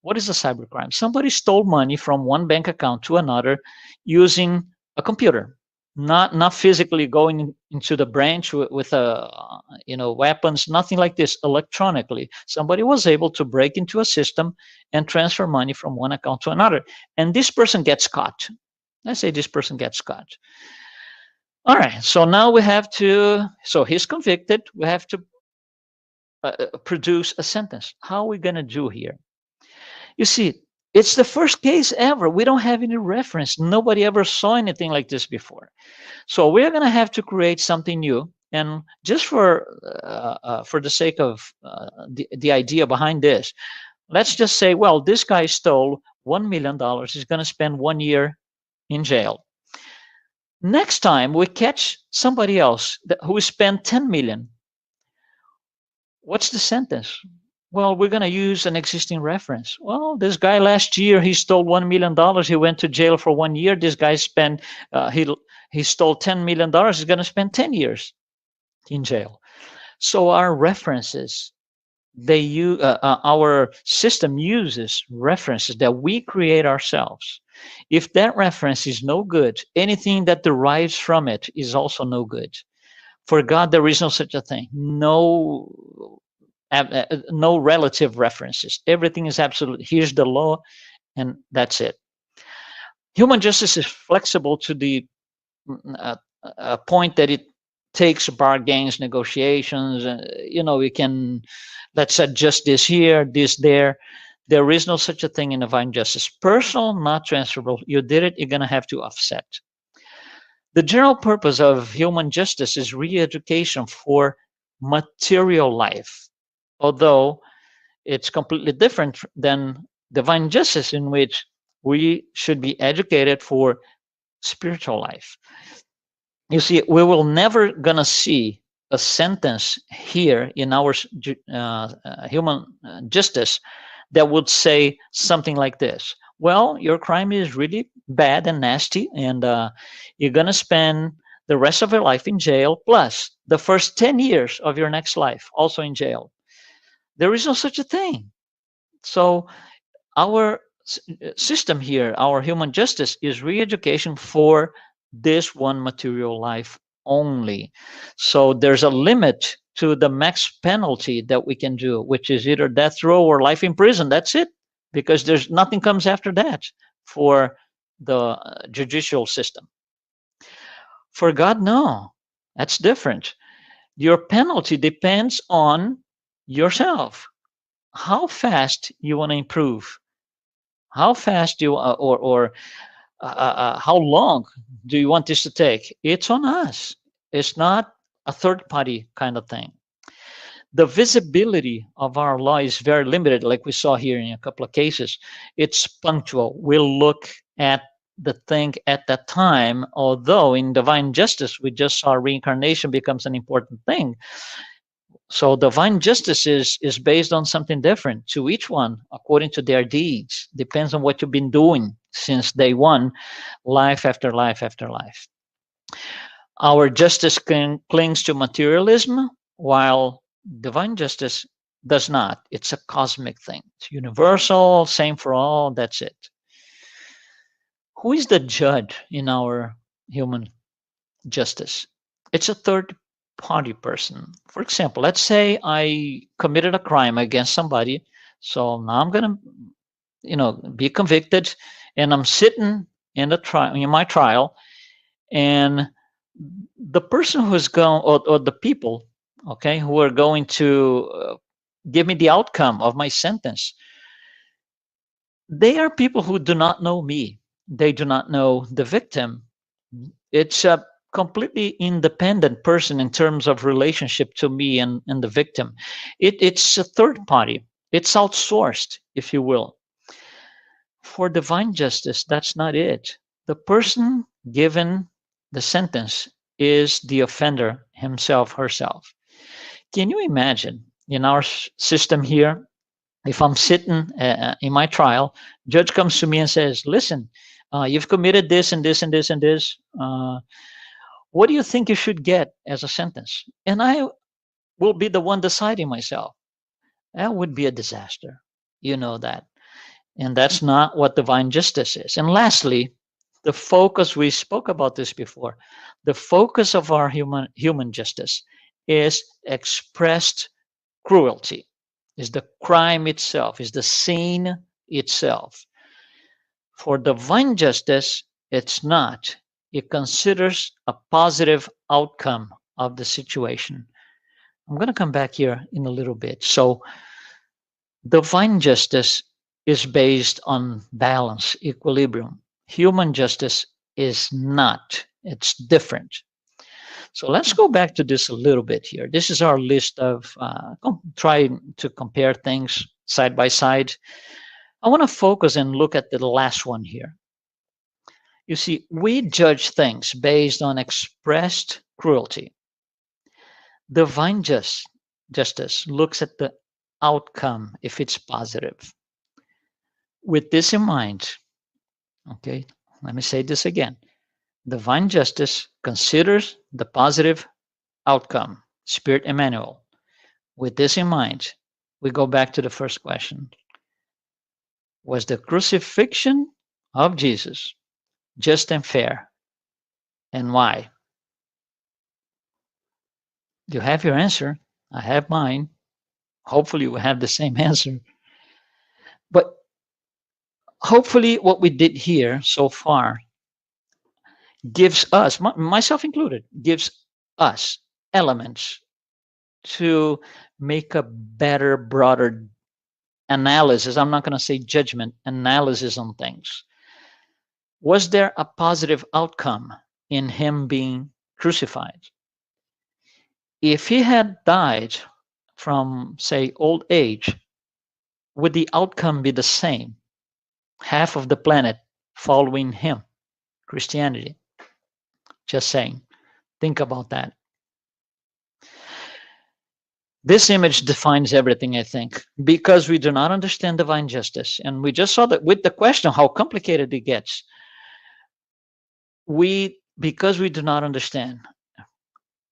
What is a cybercrime? Somebody stole money from one bank account to another using a computer, not physically going into the branch with weapons, nothing like this. Electronically, somebody was able to break into a system and transfer money from one account to another, and this person gets caught. Let's say this person gets caught. All right, so now we have to, so he's convicted. We have to produce a sentence. How are we going to do here? You see, it's the first case ever. We don't have any reference. Nobody ever saw anything like this before. So we're going to have to create something new. And just for the sake of the idea behind this, let's just say, well, this guy stole $1 million. He's going to spend 1 year in jail. Next time we catch somebody else who spent 10 million. What's the sentence? Well, we're going to use an existing reference. Well, this guy last year, he stole $1 million. He went to jail for 1 year. This guy spent, he stole $10 million. He's going to spend 10 years in jail. So our references, our system uses references that we create ourselves. If that reference is no good, anything that derives from it is also no good. For God, there is no such a thing. No relative references. Everything is absolute. Here's the law, and that's it. Human justice is flexible to the point that it takes bargains, negotiations. We can, let's adjust this here, this there. There is no such a thing in divine justice. Personal, not transferable. You did it, you're going to have to offset. The general purpose of human justice is re-education for material life, although it's completely different than divine justice, in which we should be educated for spiritual life. You see, we will never gonna see a sentence here in our human justice that would say something like this: well, your crime is really bad and nasty, and you're gonna spend the rest of your life in jail, plus the first 10 years of your next life also in jail. There is no such a thing. So our system here, our human justice, is re-education for this one material life only. So there's a limit to the max penalty that we can do, which is either death row or life in prison. That's it, because there's nothing comes after that for the judicial system. For God, no, that's different. Your penalty depends on yourself. How fast you want to improve, how fast you how long do you want this to take? It's on us. It's not a third party kind of thing. The visibility of our law is very limited, like we saw here in a couple of cases. It's punctual. We'll look at the thing at that time, although in divine justice, we just saw reincarnation becomes an important thing. So divine justice is based on something different to each one according to their deeds. Depends on what you've been doing since day one, life after life after life. Our justice clings to materialism, while divine justice does not. It's a cosmic thing. It's universal, same for all, that's it. Who is the judge in our human justice? It's a third party person. For example, let's say I committed a crime against somebody. So now I'm going to, be convicted, and I'm sitting in the trial, in my trial, and the person who's going, or the people, okay, who are going to give me the outcome of my sentence, they are people who do not know me. They do not know the victim. It's a completely independent person in terms of relationship to me and the victim. It's a third party. It's outsourced, if you will. For divine justice, that's not it. The person given the sentence is the offender himself, herself. Can you imagine in our system here, if I'm sitting in my trial, judge comes to me and says, listen, you've committed this and this and this and this. What do you think you should get as a sentence? And I will be the one deciding myself. That would be a disaster. You know that. And that's not what divine justice is. And lastly, the focus, we spoke about this before, the focus of our human justice is expressed cruelty, is the crime itself, is the sin itself. For divine justice, it's not. It considers a positive outcome of the situation. I'm going to come back here in a little bit. So, divine justice is based on balance, equilibrium. Human justice is not, it's different. So let's go back to this a little bit here. This is our list of trying to compare things side by side. I want to focus and look at the last one here. You see, we judge things based on expressed cruelty. Divine justice looks at the outcome if it's positive. With this in mind, okay, let me say this again. Divine justice considers the positive outcome, Spirit Emmanuel. With this in mind, we go back to the first question. Was the crucifixion of Jesus just and fair? And why? You have your answer. I have mine. Hopefully, we have the same answer. But hopefully, what we did here so far gives us, myself included, gives us elements to make a better, broader analysis. I'm not going to say judgment, analysis on things. Was there a positive outcome in him being crucified? If he had died from, say, old age, would the outcome be the same? Half of the planet following him, Christianity. Just saying. Think about that. This image defines everything, I think, because we do not understand divine justice. And we just saw that with the question how complicated it gets. Because we do not understand,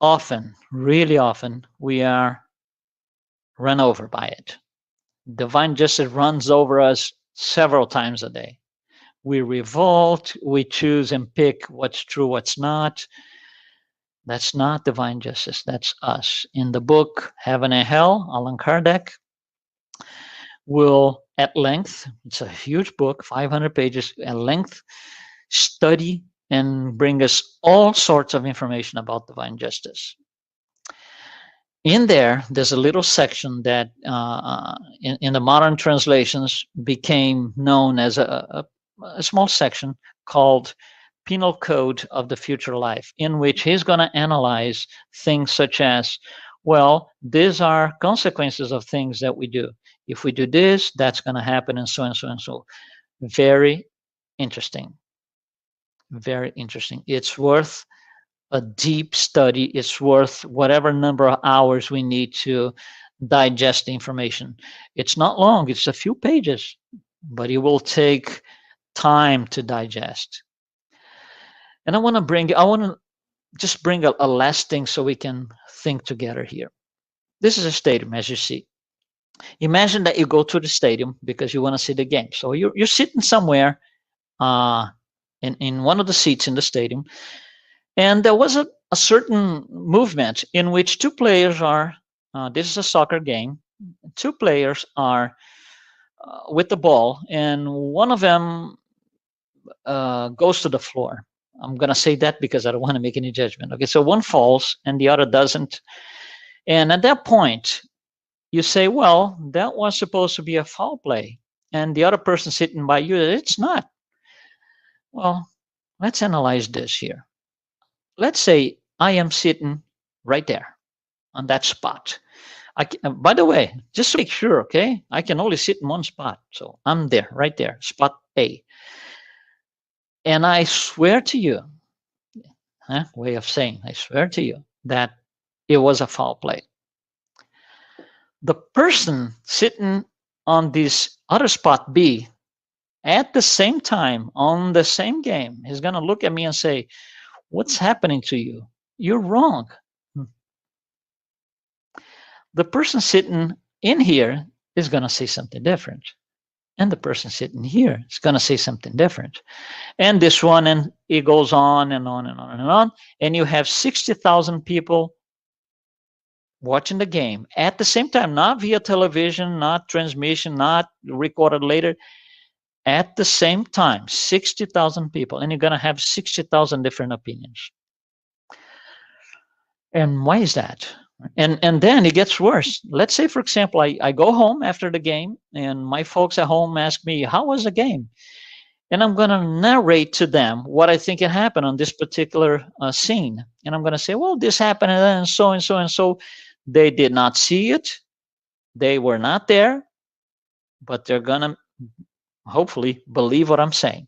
often, really often, we are run over by it. Divine justice runs over us several times a day. We revolt, we choose and pick what's true, what's not. That's not divine justice, that's us. In the book Heaven and Hell, Allan Kardec will at length, it's a huge book, 500 pages at length, study and bring us all sorts of information about divine justice. In there, there's a little section that in the modern translations became known as a small section called Penal Code of the Future Life, in which he's going to analyze things such as, well, these are consequences of things that we do. If we do this, that's going to happen, and so and so and so. Very interesting. Very interesting. It's worth a deep study. It's worth whatever number of hours we need to digest the information. It's not long, it's a few pages, but it will take time to digest. And I want to just bring a last thing so we can think together here. This is a statement, as you see. Imagine that you go to the stadium because you want to see the game. So you're sitting somewhere in one of the seats in the stadium, and there was a certain movement in which two players are, this is a soccer game, two players are with the ball, and one of them goes to the floor. I'm going to say that because I don't want to make any judgment. Okay, so one falls and the other doesn't. And at that point, you say, well, that was supposed to be a foul play. And the other person sitting by you, it's not. Well, let's analyze this here. Let's say I am sitting right there on that spot. By the way, just to make sure, okay, I can only sit in one spot. So I'm there, right there, spot A. And I swear to you, way of saying, I swear to you that it was a foul play. The person sitting on this other spot B at the same time on the same game is going to look at me and say, what's happening to you? You're wrong. The person sitting in here is going to say something different. And the person sitting here is going to say something different. And this one, and it goes on and on and on and on. And you have 60,000 people watching the game at the same time, not via television, not transmission, not recorded later, at the same time, 60,000 people. And you're going to have 60,000 different opinions. And why is that? And then it gets worse. Let's say, for example, I go home after the game and my folks at home ask me, how was the game? And I'm going to narrate to them what I think it happened on this particular scene. And I'm going to say, well, this happened and so and so and so. They did not see it. They were not there, but they're going to hopefully believe what I'm saying.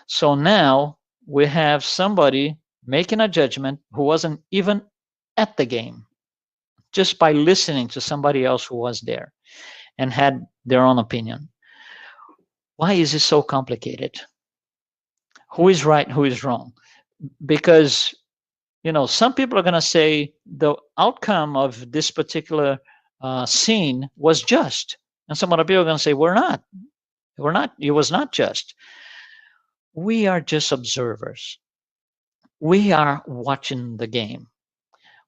So now we have somebody making a judgment who wasn't even at the game, just by listening to somebody else who was there and had their own opinion. Why is it so complicated? Who is right, who is wrong? Because, you know, some people are going to say the outcome of this particular scene was just. And some other people are going to say, we're not. It was not just. We are just observers. We are watching the game.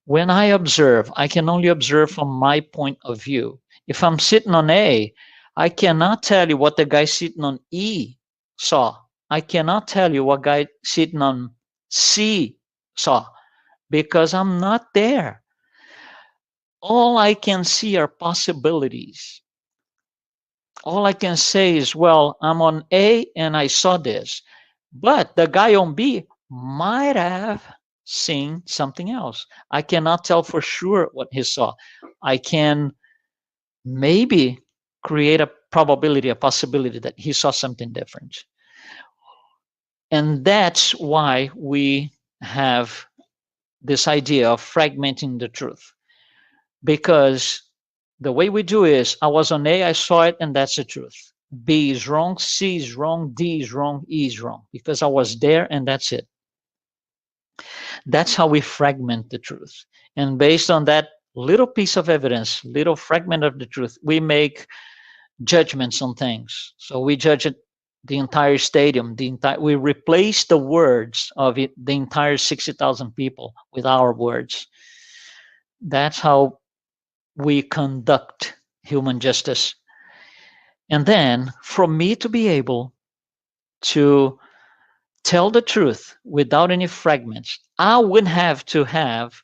When I observe, I can only observe from my point of view. If I'm sitting on A, I cannot tell you what the guy sitting on E saw. I cannot tell you what guy sitting on C saw because I'm not there. All I can see are possibilities. All I can say is, well, I'm on A and I saw this, but the guy on B might have seen something else. I cannot tell for sure what he saw. I can maybe create a probability, a possibility that he saw something different. And that's why we have this idea of fragmenting the truth. Because the way we do is, I was on A, I saw it, and that's the truth. B is wrong, C is wrong, D is wrong, E is wrong, because I was there and that's it. That's how we fragment the truth. And based on that little piece of evidence, little fragment of the truth, we make judgments on things. So we judge it, the entire stadium, we replace the words of it, the entire 60,000 people with our words. That's how we conduct human justice. And then for me to be able to tell the truth without any fragments, I would have to have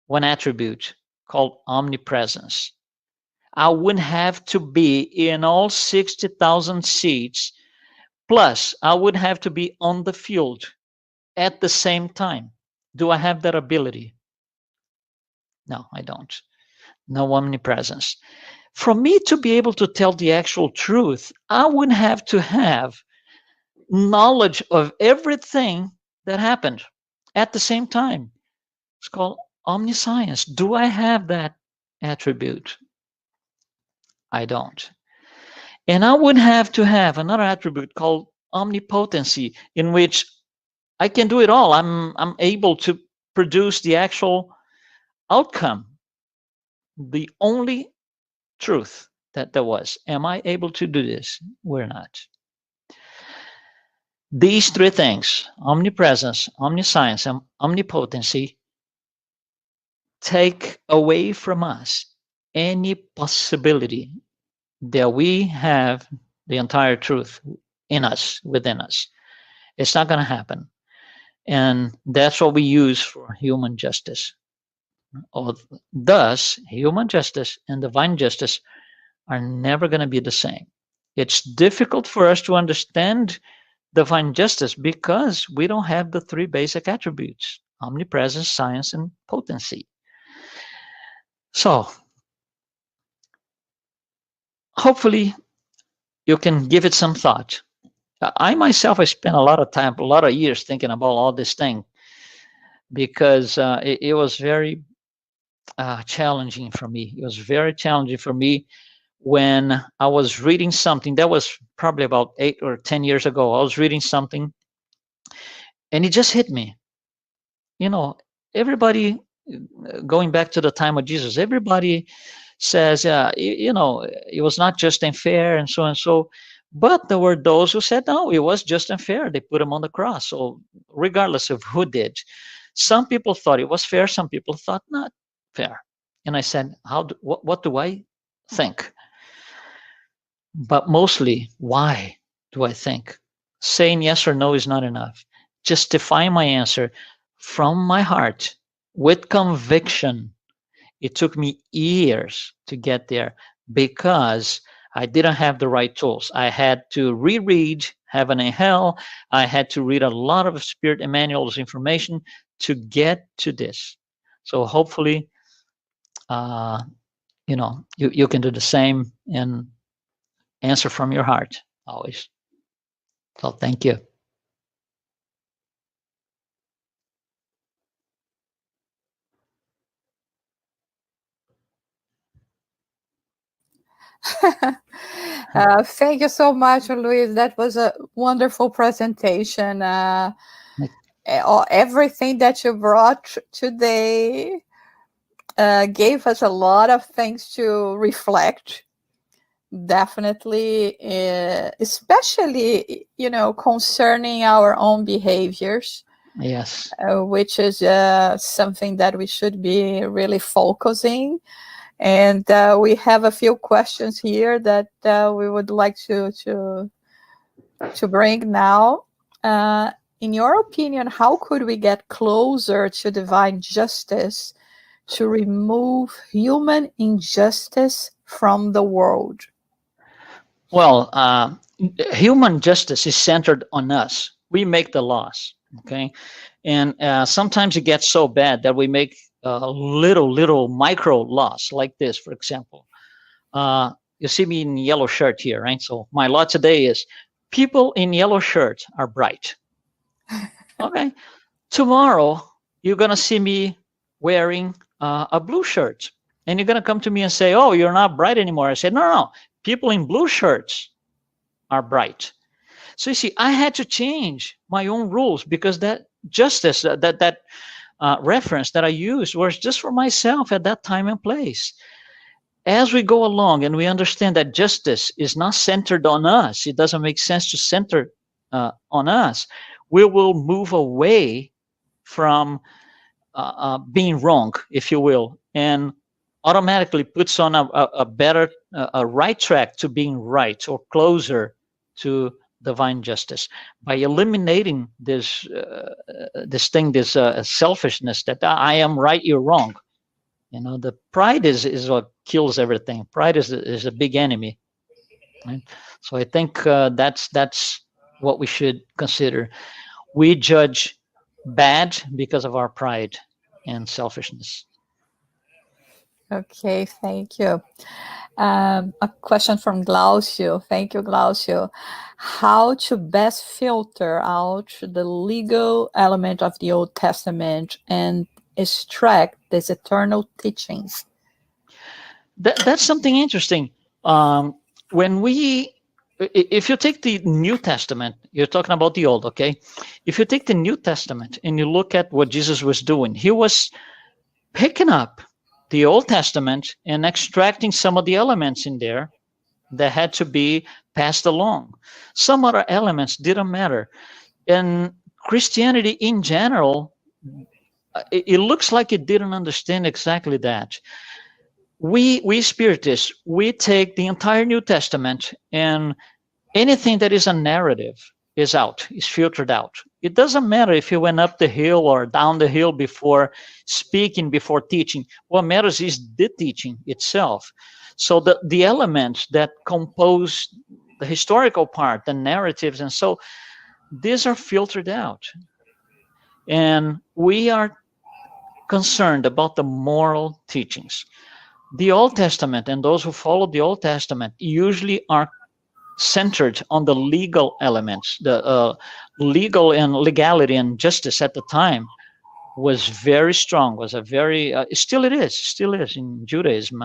one attribute called omnipresence. I would have to be in all 60,000 seats, plus I would have to be on the field at the same time. Do I have that ability? No, I don't. No omnipresence. For me to be able to tell the actual truth, I would have to have knowledge of everything that happened at the same time. It's called omniscience. Do I have that attribute? I don't. And I would have to have another attribute called omnipotency, in which I can do it all. I'm able to produce the actual outcome. The only truth that there was. Am I able to do this? We're not. These three things, omnipresence, omniscience, and omnipotency, take away from us any possibility that we have the entire truth in us, within us. It's not going to happen. And that's what we use for human justice. Thus, human justice and divine justice are never going to be the same. It's difficult for us to understand divine justice because we don't have the three basic attributes: omnipresence, science, and potency. So, hopefully, you can give it some thought. I myself, I spent a lot of time, a lot of years thinking about all this thing because it was very challenging for me. It was very challenging for me when I was reading something that was probably about 8 or 10 years ago. I was reading something and it just hit me. You know, everybody, going back to the time of Jesus, everybody says, you know, it was not just and fair and so and so. But there were those who said, no, it was just and fair. They put him on the cross. So regardless of who did, some people thought it was fair. Some people thought not fair. And I said, what do I think? But mostly, why do I think? Saying yes or no is not enough. Justifying my answer from my heart with conviction. It took me years to get there because I didn't have the right tools. I had to reread Heaven and Hell. I had to read a lot of Spirit Emmanuel's information to get to this. So hopefully, you know, you can do the same and answer from your heart always. So thank you. Thank you so much, Luiz. That was a wonderful presentation. Everything that you brought today gave us a lot of things to reflect. Definitely, especially, you know, concerning our own behaviors. Yes. Which is something that we should be really focusing. And we have a few questions here that we would like to bring now. In your opinion, how could we get closer to divine justice to remove human injustice from the world? Well, human justice is centered on us. We make the laws, okay? And sometimes it gets so bad that we make little micro laws like this, for example. You see me in yellow shirt here, right? So my law today is people in yellow shirts are bright. Okay. Tomorrow, you're going to see me wearing a blue shirt. And you're going to come to me and say, oh, you're not bright anymore. I said, no. People in blue shirts are bright. So you see, I had to change my own rules because that justice, that reference that I used was just for myself at that time and place. As we go along and we understand that justice is not centered on us, it doesn't make sense to center on us, we will move away from being wrong, if you will, and automatically puts on a better, a right track to being right or closer to divine justice by eliminating this selfishness that I am right, you're wrong. You know, the pride is what kills everything. Pride is a big enemy. Right? So I think that's what we should consider. We judge bad because of our pride and selfishness. Okay, thank you. A question from Glaucio. Thank you, Glaucio. How to best filter out the legal element of the Old Testament and extract these eternal teachings? That's something interesting. If you take the New Testament, you're talking about the Old, okay? If you take the New Testament and you look at what Jesus was doing, he was picking up the Old Testament and extracting some of the elements in there that had to be passed along. Some other elements didn't matter. And Christianity in general, it looks like it didn't understand exactly that. We Spiritists, we take the entire New Testament, and anything that is a narrative is out, is filtered out. It doesn't matter if you went up the hill or down the hill before speaking, before teaching. What matters is the teaching itself. So the elements that compose the historical part, the narratives, and so these are filtered out. And we are concerned about the moral teachings. The Old Testament and those who follow the Old Testament usually are centered on the legal elements. The legal and legality and justice at the time was very strong, was a very, still is in Judaism.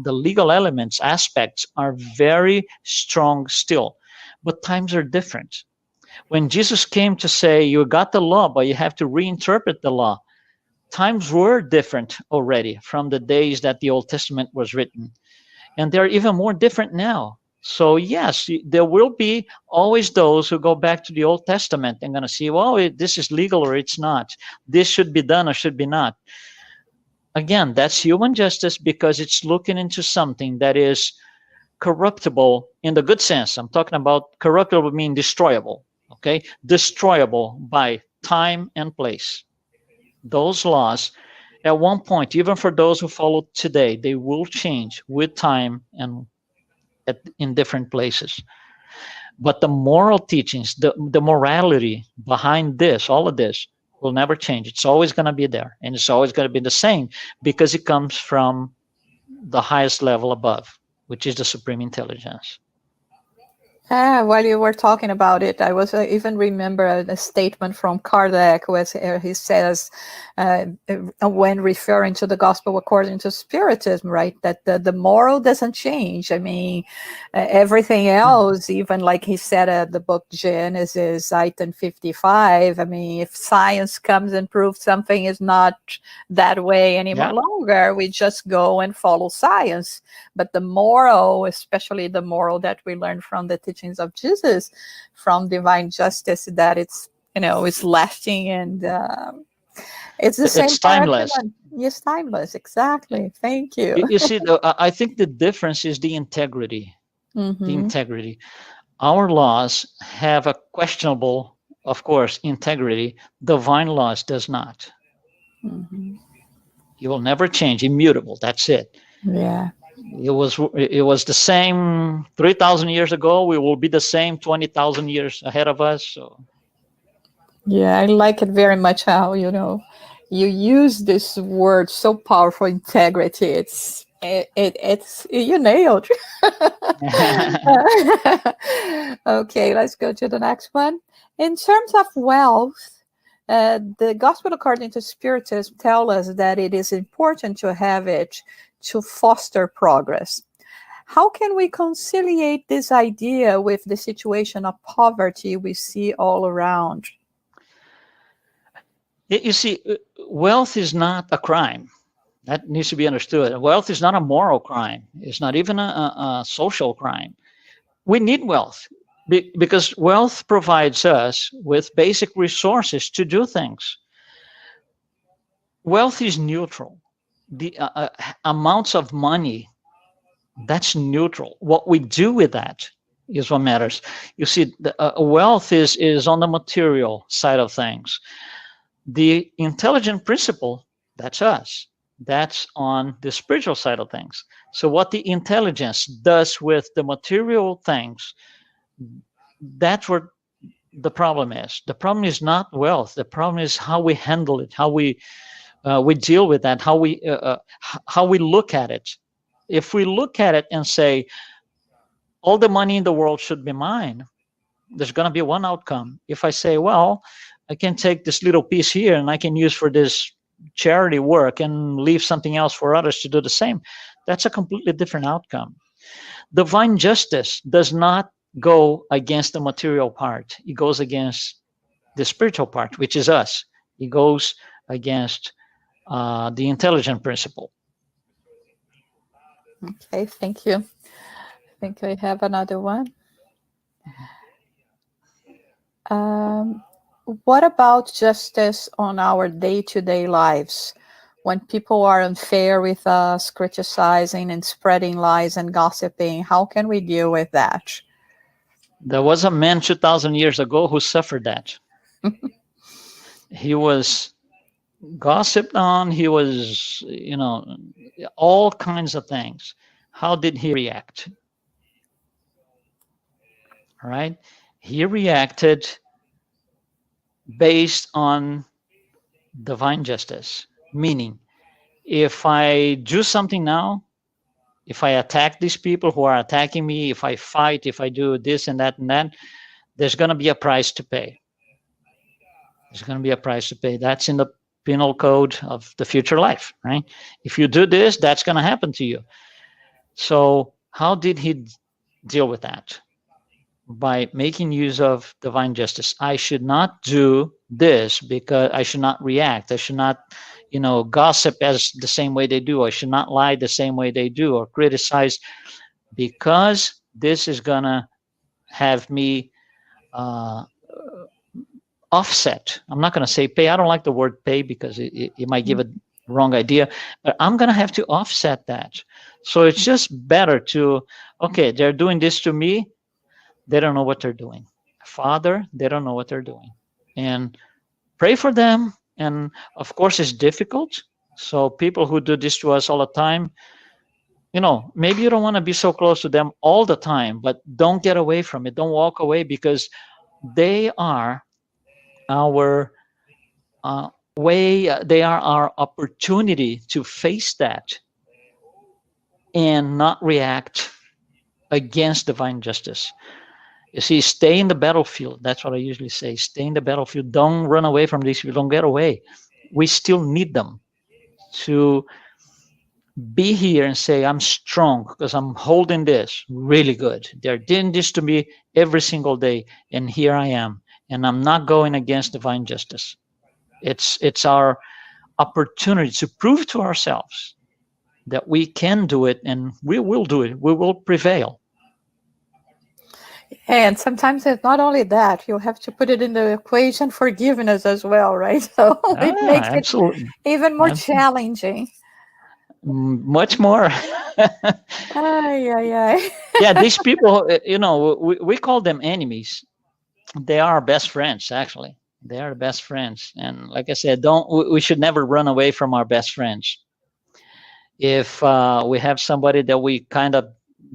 The legal elements, aspects are very strong still, but times are different. When Jesus came to say, you got the law, but you have to reinterpret the law, times were different already from the days that the Old Testament was written. And they're even more different now. So yes, there will be always those who go back to the Old Testament and going to see, well, this is legal or it's not. This should be done or should be not. Again, that's human justice because it's looking into something that is corruptible in the good sense. I'm talking about corruptible meaning destroyable, okay? Destroyable by time and place. Those laws, at one point, even for those who follow today, they will change with time and in different places. But the moral teachings, the morality behind this, all of this, will never change. It's always going to be there, and it's always going to be the same because it comes from the highest level above, which is the supreme intelligence. While you were talking about it, I was even remember a statement from Kardec where he says, when referring to the gospel according to Spiritism, right, that the moral doesn't change. I mean, everything else, even like he said, the book Genesis, item 55. I mean, if science comes and proves something is not that way anymore longer, we just go and follow science. But the moral, especially the moral that we learn from the teachings of Jesus, from divine justice, that it's, it's lasting and it's the same. It's timeless. Yes, timeless. Exactly. Thank you. You see, I think the difference is the integrity. Mm-hmm. The integrity. Our laws have a questionable, of course, integrity. Divine laws does not. Mm-hmm. You will never change. Immutable. That's it. Yeah. It was the same 3,000 years ago. We will be the same 20,000 years ahead of us. So. Yeah, I like it very much how, you use this word so powerful, integrity. It's you nailed. Okay, let's go to the next one. In terms of wealth, the Gospel according to Spiritism tell us that it is important to have it to foster progress. How can we conciliate this idea with the situation of poverty we see all around? You see, wealth is not a crime. That needs to be understood. Wealth is not a moral crime. It's not even a social crime. We need wealth because wealth provides us with basic resources to do things. Wealth is neutral. The amounts of money, that's neutral. What we do with that is what matters. You see, wealth is on the material side of things. The intelligent principle, that's us. That's on the spiritual side of things. So what the intelligence does with the material things, that's what the problem is. The problem is not wealth. The problem is how we handle it, how we deal with that, how we look at it. If we look at it and say, all the money in the world should be mine, there's going to be one outcome. If I say, well, I can take this little piece here and I can use for this charity work and leave something else for others to do the same, that's a completely different outcome. Divine justice does not go against the material part. It goes against the spiritual part, which is us. It goes against the intelligent principle. Okay, thank you. I think I have another one. What about justice on our day-to-day lives? When people are unfair with us, criticizing and spreading lies and gossiping, how can we deal with that? There was a man 2,000 years ago who suffered that. He was gossiped on. He was, all kinds of things. How did he react? All right. He reacted based on divine justice, meaning if I do something now, if I attack these people who are attacking me, if I fight, if I do this and that, there's going to be a price to pay. There's going to be a price to pay. That's in the penal code of the future life, right? If you do this, that's going to happen to you. So how did he deal with that? By making use of divine justice. I should not do this because I should not react. I should not, gossip as the same way they do. I should not lie the same way they do or criticize, because this is going to have me offset. I'm not going to say pay. I don't like the word pay because it might give a wrong idea, but I'm going to have to offset that. So it's just better to, okay, they're doing this to me. They don't know what they're doing. Father, they don't know what they're doing. And pray for them. And of course, it's difficult. So people who do this to us all the time, maybe you don't want to be so close to them all the time, but don't get away from it. Don't walk away, because they are our they are our opportunity to face that and not react against divine justice. You see, stay in the battlefield. That's what I usually say. Stay in the battlefield. Don't run away from these people. Don't get away. We still need them to be here and say, I'm strong because I'm holding this really good. They're doing this to me every single day, and here I am. And I'm not going against divine justice. It's our opportunity to prove to ourselves that we can do it, and we will do it. We will prevail. And sometimes it's not only that, you have to put it in the equation forgiveness as well, right? So it makes absolutely. it even more challenging. Much more. Yeah, these people, we call them enemies. They are our best friends, actually. They are best friends. And like I said, we should never run away from our best friends. If we have somebody that we kind of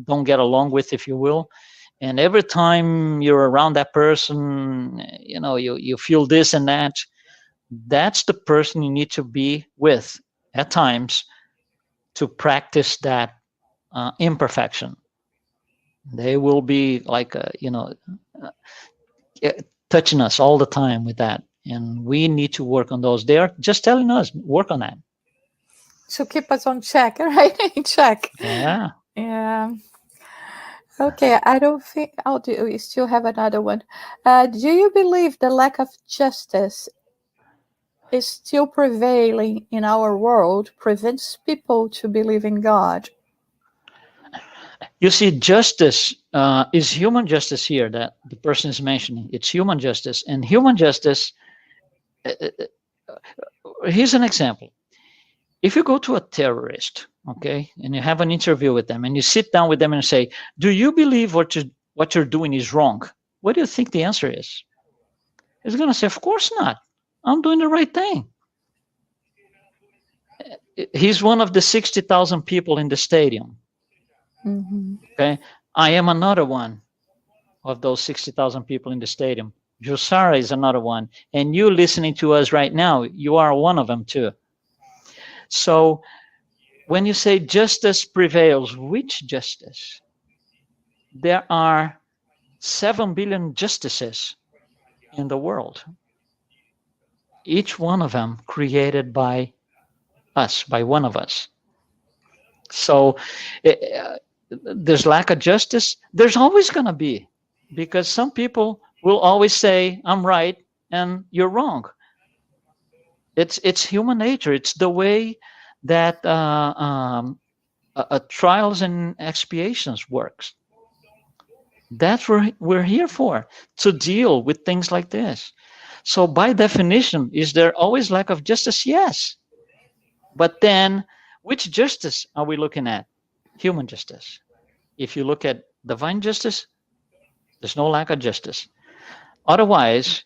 don't get along with, if you will, and every time you're around that person, you feel this and that, that's the person you need to be with at times to practice that imperfection. They will be like, touching us all the time with that. And we need to work on those. They are just telling us, work on that. To keep us on check, right? In check. Yeah. Yeah. Okay, I don't think we still have another one. Do you believe the lack of justice is still prevailing in our world, prevents people to believe in God? You see, justice is human justice here that the person is mentioning. It's human justice. And human justice, here's an example. If you go to a terrorist, okay, and you have an interview with them, and you sit down with them and say, do you believe what you're doing is wrong? What do you think the answer is? He's going to say, of course not. I'm doing the right thing. He's one of the 60,000 people in the stadium. Mm-hmm. Okay, I am another one of those 60,000 people in the stadium. Josara is another one. And you listening to us right now, you are one of them too. So when you say justice prevails, which justice? There are 7 billion justices in the world. Each one of them created by us, by one of us. So there's lack of justice. There's always going to be, because some people will always say, I'm right and you're wrong. It's human nature. It's the way that trials and expiations works. That's what we're here for, to deal with things like this. So by definition, is there always lack of justice? Yes. But then, which justice are we looking at? Human justice. If you look at divine justice, there's no lack of justice. Otherwise,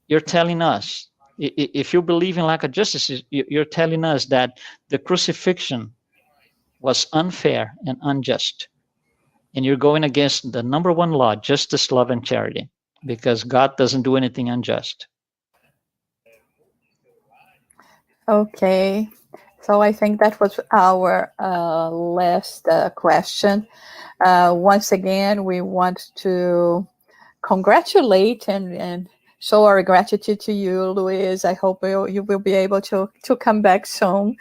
you're telling us, if you believe in lack of justice, you're telling us that the crucifixion was unfair and unjust. And you're going against the number one law, justice, love, and charity, because God doesn't do anything unjust. Okay. So I think that was our last question. Once again, we want to congratulate and show our gratitude to you, LUIZ. I hope you will be able to come back soon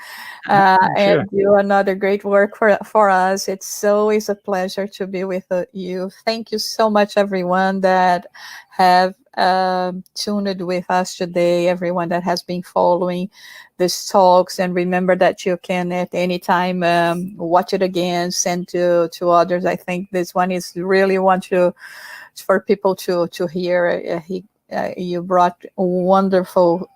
and do another great work for us. It's always a pleasure to be with you. Thank you so much, everyone that have tuned with us today, everyone that has been following these talks. And remember that you can at any time watch it again, send to others. I think this one is really for people to hear. You brought wonderful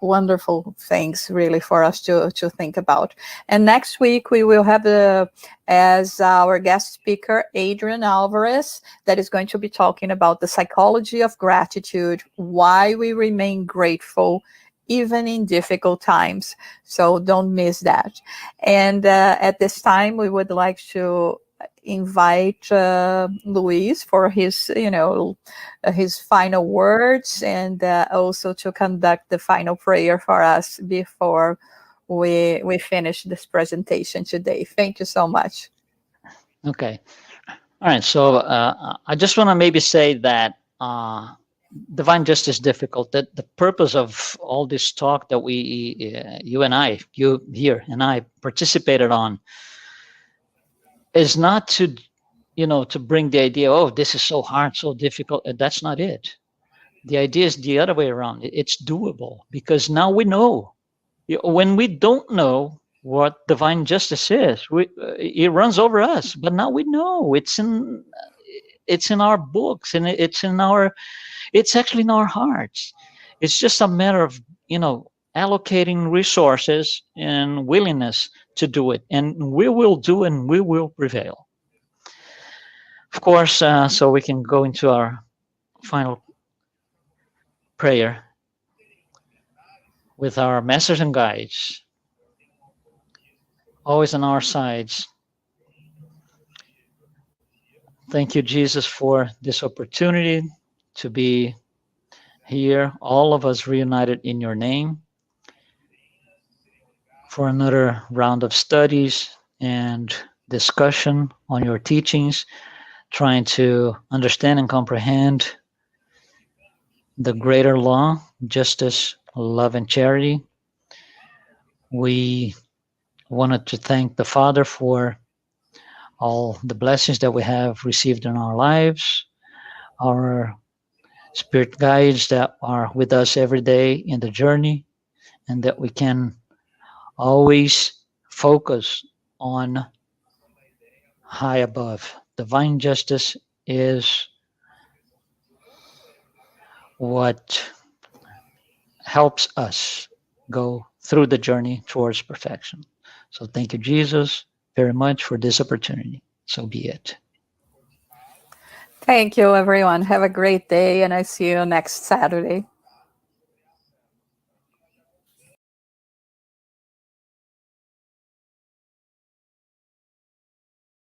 things really for us to think about. And next week we will have as our guest speaker Adrian Alvarez, that is going to be talking about the psychology of gratitude, why we remain grateful even in difficult times. So don't miss that. And at this time we would like to invite LUIZ for his his final words, and also to conduct the final prayer for us before we finish this presentation today. Thank you so much. Okay. All right. So I just want to maybe say that divine justice is difficult. That the purpose of all this talk that you here and I participated on is not to bring the idea, oh, this is so hard, so difficult. That's not it. The idea is the other way around. It's doable, because now we know. When we don't know what divine justice is, it runs over us. But now we know. It's in our books, and it's actually in our hearts. It's just a matter of allocating resources and willingness to do it, and we will do, and we will prevail. Of course, so we can go into our final prayer with our masters and guides always on our sides. Thank you, Jesus, for this opportunity to be here, all of us reunited in your name, for another round of studies and discussion on your teachings, trying to understand and comprehend the greater law, justice, love, and charity. We wanted to thank the Father for all the blessings that we have received in our lives, our spirit guides that are with us every day in the journey, and that we can always focus on high above. Divine justice is what helps us go through the journey towards perfection. So thank you, Jesus, very much for this opportunity. So be it. Thank you, everyone. Have a great day, and I see you next Saturday.